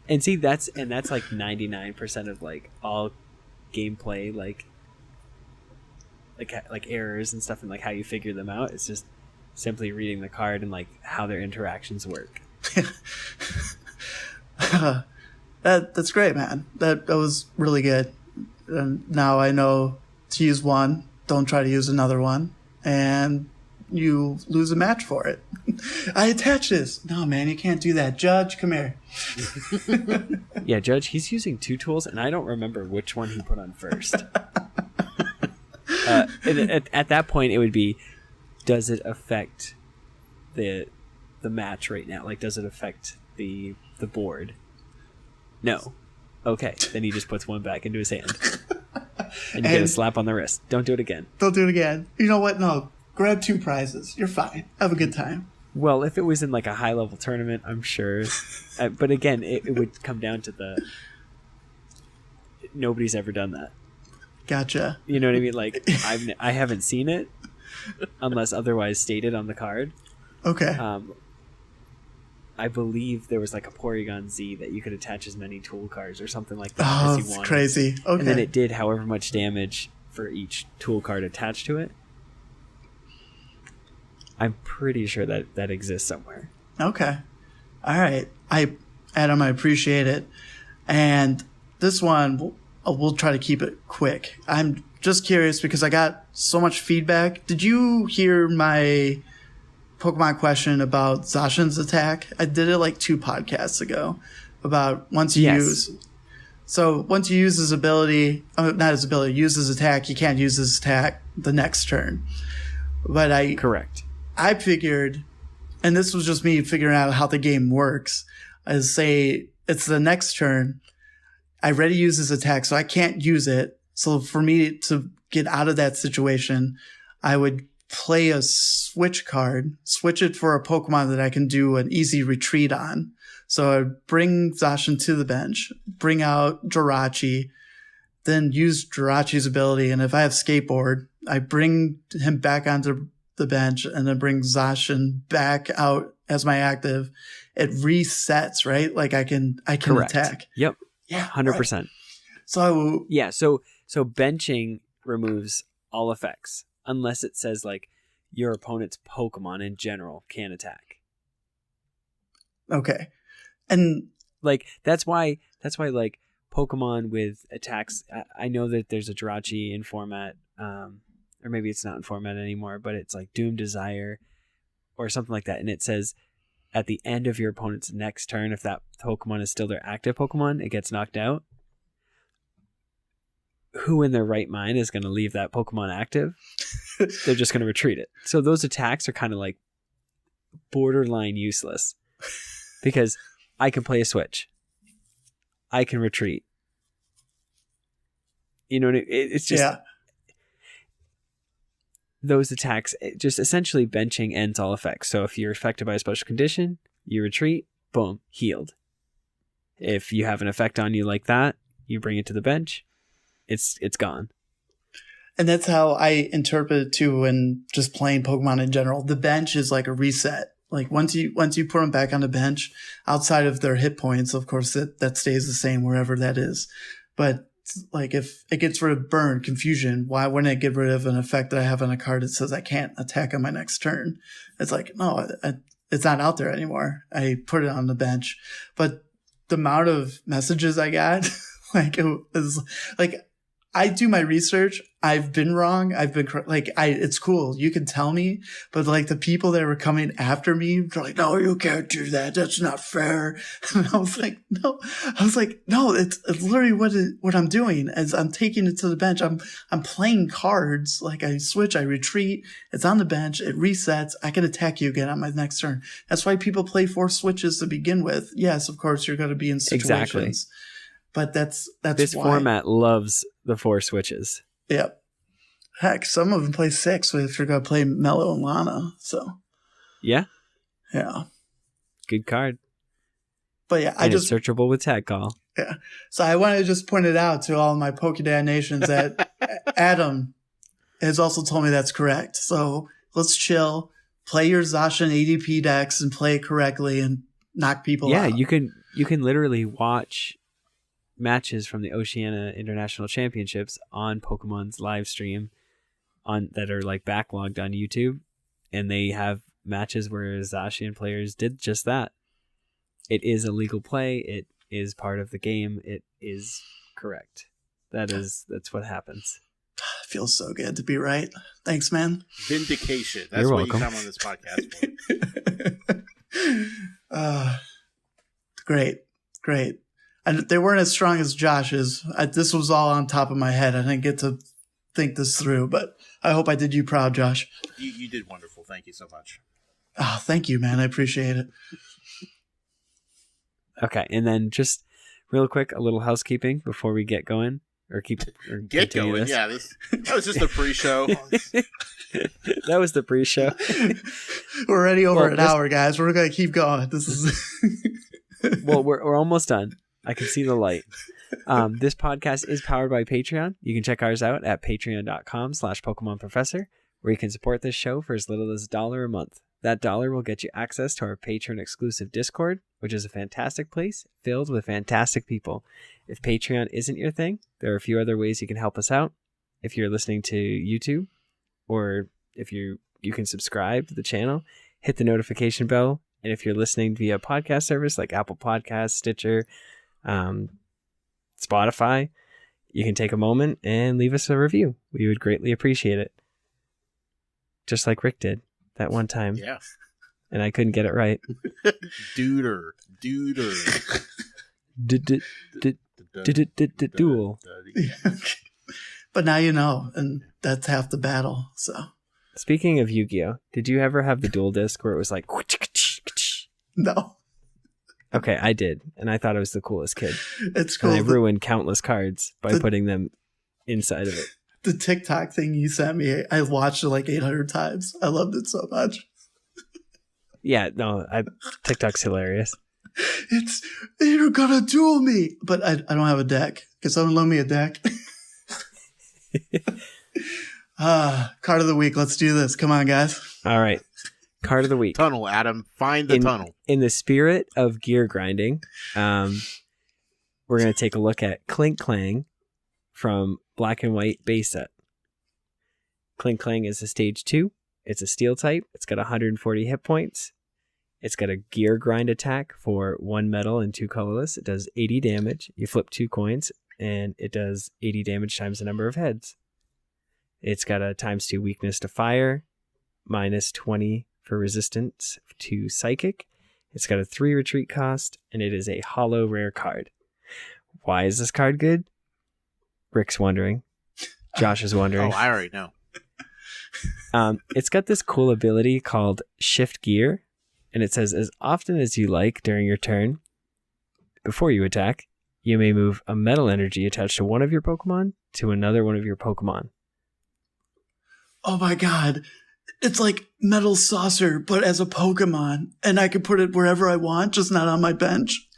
[SPEAKER 1] And see, that's like 99% of like all gameplay, like errors and stuff, and like how you figure them out. It's just simply reading the card and like how their interactions work.
[SPEAKER 3] That's great, man. That was really good. And now I know to use one. Don't try to use another one, and you lose a match for it. I attach this. No, man, you can't do that. Judge, come here.
[SPEAKER 1] Yeah, Judge, he's using 2 tools, and I don't remember which one he put on first. At that point, it would be, does it affect the match right now? Like, does it affect the board? No. Okay, then he just puts one back into his hand. And you get a slap on the wrist. Don't do it again.
[SPEAKER 3] Don't do it again. You know what? No. Grab 2 prizes. You're fine. Have a good time.
[SPEAKER 1] Well, if it was in like a high level tournament, I'm sure. But again, it would come down to nobody's ever done that.
[SPEAKER 3] Gotcha.
[SPEAKER 1] You know what I mean? Like I haven't seen it unless otherwise stated on the card.
[SPEAKER 3] Okay.
[SPEAKER 1] I believe there was like a Porygon Z that you could attach as many tool cards or something like that
[SPEAKER 3] Oh,
[SPEAKER 1] as you
[SPEAKER 3] it's
[SPEAKER 1] wanted.
[SPEAKER 3] crazy. Okay.
[SPEAKER 1] And then it did however much damage for each tool card attached to it. I'm pretty sure that exists somewhere.
[SPEAKER 3] Okay. All right. Adam, I appreciate it. And this one, we'll try to keep it quick. I'm just curious because I got so much feedback. Did you hear my Pokemon question about Zacian's attack? I did it like 2 podcasts ago about once you use his ability, not his ability, use his attack, you can't use his attack the next turn. But
[SPEAKER 1] Correct.
[SPEAKER 3] I figured, and this was just me figuring out how the game works, is say it's the next turn. I already use his attack, so I can't use it. So for me to get out of that situation, I would play a switch card, switch it for a Pokemon that I can do an easy retreat on. So I'd bring Zacian to the bench, bring out Jirachi, then use Jirachi's ability. And if I have Skateboard, I bring him back onto the bench and then bring Zacian back out as my active. It resets, right? Like I can
[SPEAKER 1] Correct.
[SPEAKER 3] attack.
[SPEAKER 1] Yep.
[SPEAKER 3] Yeah.
[SPEAKER 1] 100%.
[SPEAKER 3] Right. So
[SPEAKER 1] yeah, so benching removes all effects unless it says like your opponent's Pokemon in general can attack.
[SPEAKER 3] Okay. And
[SPEAKER 1] like that's why like Pokemon with attacks, I know that there's a Jirachi in format, or maybe it's not in format anymore, but it's like Doom Desire or something like that. And it says at the end of your opponent's next turn, if that Pokemon is still their active Pokemon, it gets knocked out. Who in their right mind is going to leave that Pokemon active? They're just going to retreat it. So those attacks are kind of like borderline useless because I can play a switch. I can retreat. You know, it's just...
[SPEAKER 3] Yeah.
[SPEAKER 1] Those attacks, just essentially benching ends all effects. So if you're affected by a special condition, you retreat, boom, healed. If you have an effect on you like that, you bring it to the bench, it's gone.
[SPEAKER 3] And that's how I interpret it too when just playing Pokemon in general. The bench is like a reset. Like once you put them back on the bench, outside of their hit points, of course, that stays the same wherever that is. But like if it gets rid of burn, confusion, why wouldn't it get rid of an effect that I have on a card that says I can't attack on my next turn? It's like, no, it's not out there anymore. I put it on the bench. But the amount of messages I got, like it was like, I do my research. I've been wrong. It's cool. You can tell me, but like the people that were coming after me, they're like, no, you can't do that. That's not fair. And I was like, no, it's literally what I'm doing is I'm taking it to the bench. I'm playing cards. Like I switch, I retreat. It's on the bench. It resets. I can attack you again on my next turn. That's why people play 4 switches to begin with. Yes, of course, you're going to be in situations.
[SPEAKER 1] Exactly.
[SPEAKER 3] But that's
[SPEAKER 1] this
[SPEAKER 3] why.
[SPEAKER 1] format loves the 4 switches.
[SPEAKER 3] Yep. Heck, some of them play 6 if you're going to play Mellow and Lana. So.
[SPEAKER 1] Yeah.
[SPEAKER 3] Yeah.
[SPEAKER 1] Good card.
[SPEAKER 3] But yeah,
[SPEAKER 1] it's searchable with tag call.
[SPEAKER 3] Yeah. So I want to just point it out to all my PokéDad nations that Adam has also told me that's correct. So let's chill, play your Zacian ADP decks and play it correctly and knock people out.
[SPEAKER 1] Yeah, you can literally watch matches from the Oceania International Championships on Pokemon's live stream that are like backlogged on YouTube, and they have matches where Zacian players did just that. It is a legal play. It is part of the game. It is correct. That's what happens.
[SPEAKER 3] It feels so good to be right. Thanks, man.
[SPEAKER 2] Vindication. That's
[SPEAKER 1] You're
[SPEAKER 2] what
[SPEAKER 1] welcome.
[SPEAKER 2] you come on this podcast for.
[SPEAKER 3] Great. And they weren't as strong as Josh's. This was all on top of my head. I didn't get to think this through, but I hope I did you proud, Josh.
[SPEAKER 2] You did wonderful. Thank you so much.
[SPEAKER 3] Oh, thank you, man. I appreciate it.
[SPEAKER 1] Okay, and then just real quick, a little housekeeping before we get going. or
[SPEAKER 2] Get
[SPEAKER 1] continue
[SPEAKER 2] going.
[SPEAKER 1] this?
[SPEAKER 2] Yeah, that was just a pre-show.
[SPEAKER 1] That was the pre-show.
[SPEAKER 3] We're already over an hour, guys. We're gonna keep going. This is
[SPEAKER 1] well, we're almost done. I can see the light. This podcast is powered by Patreon. You can check ours out at patreon.com/PokemonProfessor, where you can support this show for as little as $1 a month. That $1 will get you access to our Patreon exclusive Discord, which is a fantastic place filled with fantastic people. If Patreon isn't your thing, there are a few other ways you can help us out. If you're listening to YouTube, or if you can subscribe to the channel, hit the notification bell. And if you're listening via podcast service like Apple Podcasts, Stitcher, Spotify, you can take a moment and leave us a review. We would greatly appreciate it. Just like Rick did that one time.
[SPEAKER 2] Yeah.
[SPEAKER 1] And I couldn't get it right.
[SPEAKER 2] Duder.
[SPEAKER 1] Duel.
[SPEAKER 3] But now you know, and that's half the battle. So,
[SPEAKER 1] speaking of Yu-Gi-Oh, did you ever have the dual disc where it was like?
[SPEAKER 3] No.
[SPEAKER 1] Okay, I did, and I thought I was the coolest kid.
[SPEAKER 3] It's cool.
[SPEAKER 1] And I ruined countless cards by putting them inside of it.
[SPEAKER 3] The TikTok thing you sent me, I watched it like 800 times. I loved it so much.
[SPEAKER 1] Yeah, no, TikTok's hilarious.
[SPEAKER 3] You're gonna duel me, but I don't have a deck. Can someone loan me a deck? Card of the week. Let's do this. Come on, guys.
[SPEAKER 1] All right. Card of the week.
[SPEAKER 2] Tunnel, Adam. Find the tunnel.
[SPEAKER 1] In the spirit of gear grinding, we're going to take a look at Klinklang from Black and White base set. Klinklang is a stage 2. It's a steel type. It's got 140 hit points. It's got a gear grind attack for 1 metal and 2 colorless. It does 80 damage. You flip 2 coins, and it does 80 damage times the number of heads. It's got a ×2 weakness to fire, -20 for resistance to psychic. It's got a 3 retreat cost, and it is a hollow rare card. Why is this card good? Rick's wondering. Josh is wondering.
[SPEAKER 2] Oh, I already know.
[SPEAKER 1] It's got this cool ability called Shift Gear, and it says, as often as you like during your turn, before you attack, you may move a metal energy attached to one of your Pokemon to another one of your Pokemon.
[SPEAKER 3] Oh my god. It's like Metal Saucer, but as a Pokemon. And I can put it wherever I want, just not on my bench.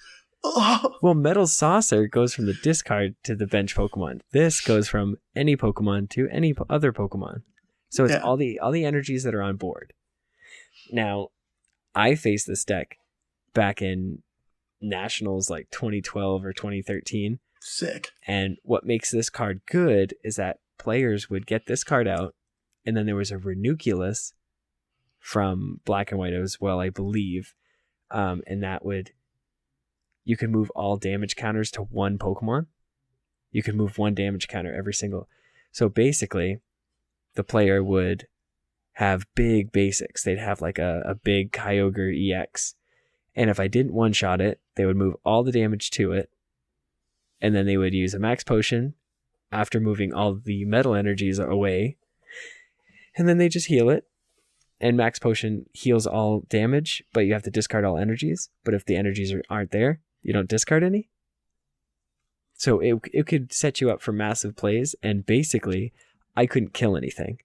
[SPEAKER 3] Oh.
[SPEAKER 1] Well, Metal Saucer goes from the discard to the bench Pokemon. This goes from any Pokemon to any other Pokemon. So it's all the energies that are on board. Now, I faced this deck back in Nationals like 2012 or 2013.
[SPEAKER 3] Sick.
[SPEAKER 1] And what makes this card good is that players would get this card out, and then there was a Ranunculus from Black and White as well, I believe. And that you could move all damage counters to one Pokemon. You could move 1 damage counter every single. So basically, the player would have big basics. They'd have like a big Kyogre EX. And if I didn't one-shot it, they would move all the damage to it. And then they would use a max potion after moving all the metal energies away. And then they just heal it. And max potion heals all damage, but you have to discard all energies. But if the energies aren't there, you don't discard any. So it could set you up for massive plays. And basically, I couldn't kill anything.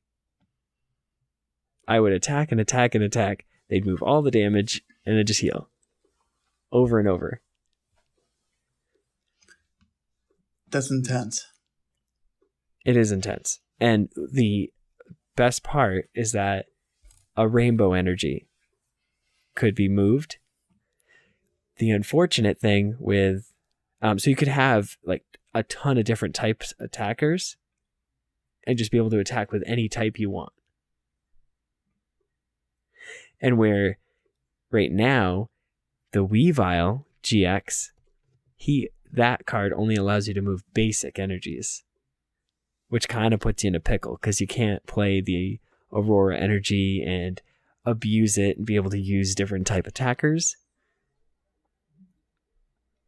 [SPEAKER 1] I would attack and attack and attack. They'd move all the damage and then just heal. Over and over.
[SPEAKER 3] That's intense.
[SPEAKER 1] It is intense. And the best part is that a rainbow energy could be moved. The unfortunate thing with... so you could have like a ton of different types of attackers and just be able to attack with any type you want. And where right now, the Weavile GX, that card only allows you to move basic energies, which kind of puts you in a pickle because you can't play the Aurora energy and abuse it and be able to use different type attackers,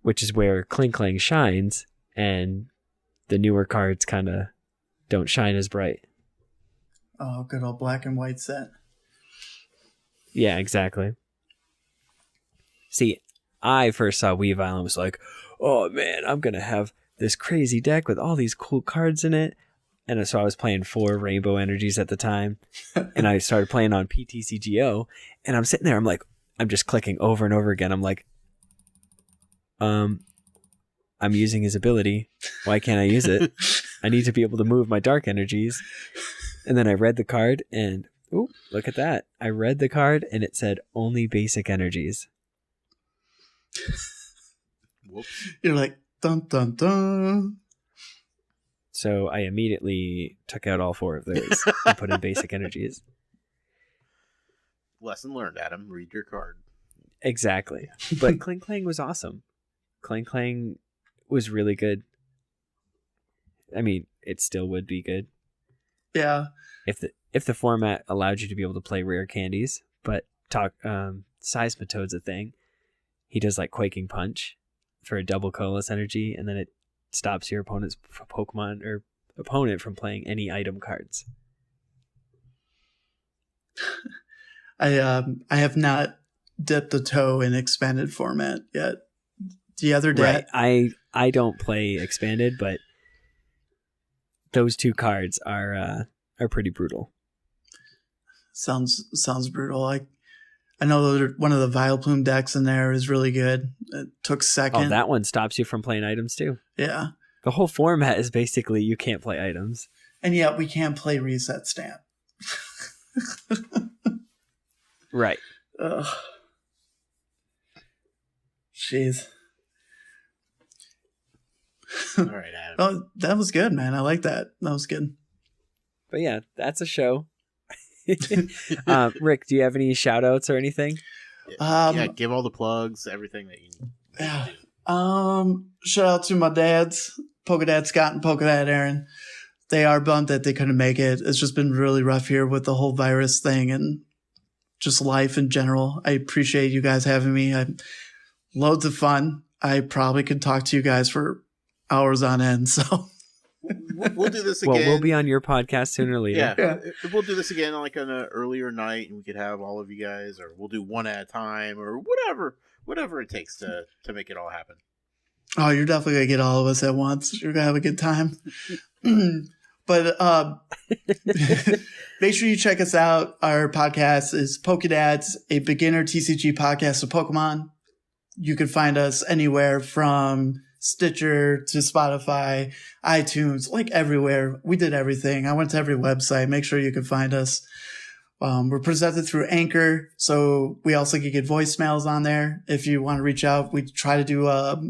[SPEAKER 1] which is where Klinklang shines, and the newer cards kind of don't shine as bright.
[SPEAKER 3] Oh, good old Black and White set.
[SPEAKER 1] Yeah, exactly. See, I first saw Weavile and was like, oh man, I'm going to have this crazy deck with all these cool cards in it. And so I was playing 4 rainbow energies at the time. And I started playing on PTCGO. And I'm sitting there, I'm just clicking over and over again. I'm like, I'm using his ability. Why can't I use it? I need to be able to move my dark energies. And then I read the card and, ooh, look at that. I read the card and it said only basic energies.
[SPEAKER 2] Whoops.
[SPEAKER 3] You're like, dun, dun, dun.
[SPEAKER 1] So I immediately took out all 4 of those and put in basic energies.
[SPEAKER 2] Lesson learned, Adam. Read your card.
[SPEAKER 1] Exactly. But Klinklang was awesome. Klinklang was really good. I mean, it still would be good.
[SPEAKER 3] Yeah.
[SPEAKER 1] If the format allowed you to be able to play rare candies, but Seismitoad's a thing. He does like Quaking Punch for a double colorless energy, and then it stops your opponent's Pokemon or opponent from playing any item cards.
[SPEAKER 3] I have not dipped a toe in expanded format yet. The other day,
[SPEAKER 1] right. I don't play expanded, but those 2 cards are pretty brutal.
[SPEAKER 3] Sounds brutal. I know that one of the Vileplume decks in there is really good. It took second.
[SPEAKER 1] Oh, that one stops you from playing items too.
[SPEAKER 3] Yeah.
[SPEAKER 1] The whole format is basically you can't play items.
[SPEAKER 3] And yet we can't play Reset Stamp.
[SPEAKER 1] Right.
[SPEAKER 3] Ugh. Jeez.
[SPEAKER 2] All right, Adam.
[SPEAKER 3] Oh, that was good, man. I like that. That was good.
[SPEAKER 1] But yeah, that's a show. Rick, do you have any shout outs or anything?
[SPEAKER 2] Yeah, give all the plugs, everything that you
[SPEAKER 3] yeah.
[SPEAKER 2] do.
[SPEAKER 3] Shout out to my dads, PokéDad Scott and PokéDad Aaron. They are bummed that they couldn't make it. It's just been really rough here with the whole virus thing and just life in general. I appreciate you guys having me. Loads of fun. I probably could talk to you guys for hours on end. So
[SPEAKER 2] we'll do this again.
[SPEAKER 1] Well, we'll be on your podcast sooner or later.
[SPEAKER 2] Yeah. We'll do this again like on an earlier night, and we could have all of you guys, or we'll do one at a time, or whatever it takes to make it all happen.
[SPEAKER 3] Oh, you're definitely gonna get all of us at once. You're gonna have a good time. But make sure you check us out. Our podcast is PokeDads, a beginner TCG podcast of Pokemon. You can find us anywhere from Stitcher to Spotify, iTunes, like everywhere. We did everything. I went to every website. Make sure you can find us. We're presented through Anchor, so we also can get voicemails on there. If you want to reach out, we try to do a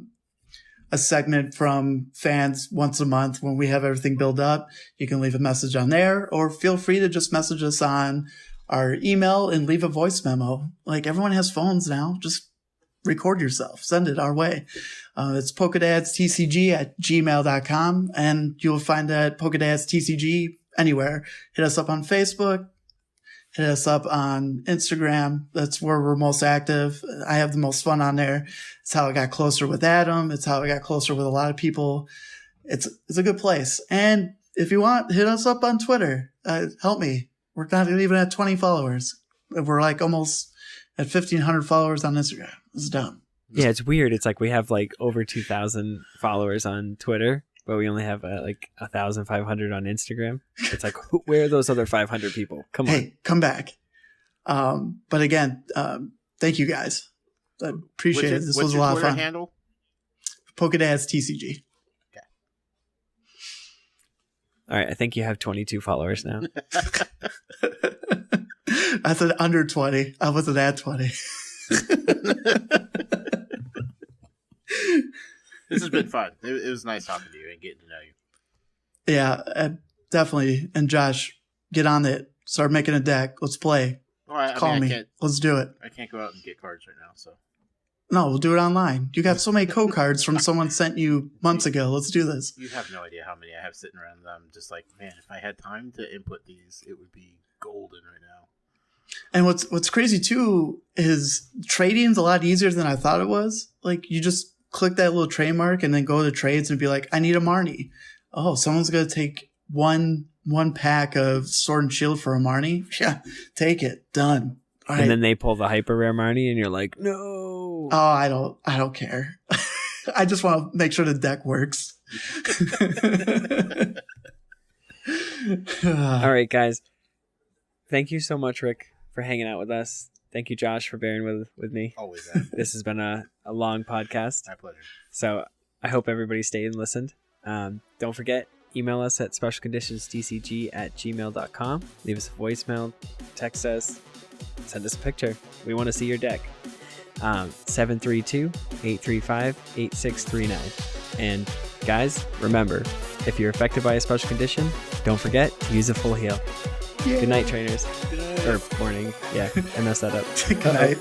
[SPEAKER 3] segment from fans once a month when we have everything built up. You can leave a message on there, or feel free to just message us on our email and leave a voice memo. Like, everyone has phones now. Just record yourself. Send it our way. It's PokeDadsTCG@gmail.com, and you'll find that PokeDads TCG anywhere. Hit us up on Facebook. Hit us up on Instagram. That's where we're most active. I have the most fun on there. It's how I got closer with Adam. It's how I got closer with a lot of people. It's a good place. And if you want, hit us up on Twitter. Help me. We're not even at 20 followers. We're like almost at 1,500 followers on Instagram. It's dumb.
[SPEAKER 1] Yeah, it's weird. It's like we have like over 2,000 followers on Twitter, but we only have like 1,500 on Instagram. It's like, where are those other 500 people? Come on.
[SPEAKER 3] Hey, come back. But again, thank you guys. I appreciate it. This was a lot of fun.
[SPEAKER 2] Handle?
[SPEAKER 3] PokeDads TCG.
[SPEAKER 2] Okay.
[SPEAKER 1] All right, I think you have 22 followers now.
[SPEAKER 3] I said under 20. I wasn't at 20.
[SPEAKER 2] This has been fun. It was nice talking to you and getting to know you.
[SPEAKER 3] Yeah, definitely. And Josh, get on it. Start making a deck. Let's play. Call me. Let's do it.
[SPEAKER 2] I can't go out and get cards right now, so.
[SPEAKER 3] No, we'll do it online. You got so many code cards from someone sent you months ago. Let's do this.
[SPEAKER 2] You have no idea how many I have sitting around. I'm just like, man, if I had time to input these, it would be golden right now.
[SPEAKER 3] And what's crazy too is trading's a lot easier than I thought it was. Like, you just click that little trademark and then go to trades and be like, I need a Marnie. Oh, someone's gonna take one pack of Sword and Shield for a Marnie. Yeah, take it. Done. All right.
[SPEAKER 1] And then they pull the hyper rare Marnie, and you're like, no.
[SPEAKER 3] Oh, I don't care. I just want to make sure the deck works.
[SPEAKER 1] All right, guys. Thank you so much, Rick, for hanging out with us. Thank you, Josh, for bearing with me.
[SPEAKER 2] Always that.
[SPEAKER 1] This has been a long podcast.
[SPEAKER 2] My pleasure.
[SPEAKER 1] So I hope everybody stayed and listened. Don't forget, email us at specialconditionstcg@gmail.com. Leave us a voicemail, text us, send us a picture. We want to see your deck. 732-835-8639. And guys, remember, if you're affected by a special condition, don't forget to use a full heal. Good night, trainers.
[SPEAKER 2] Good night.
[SPEAKER 1] Or morning. Yeah, I messed that up.
[SPEAKER 3] Good night.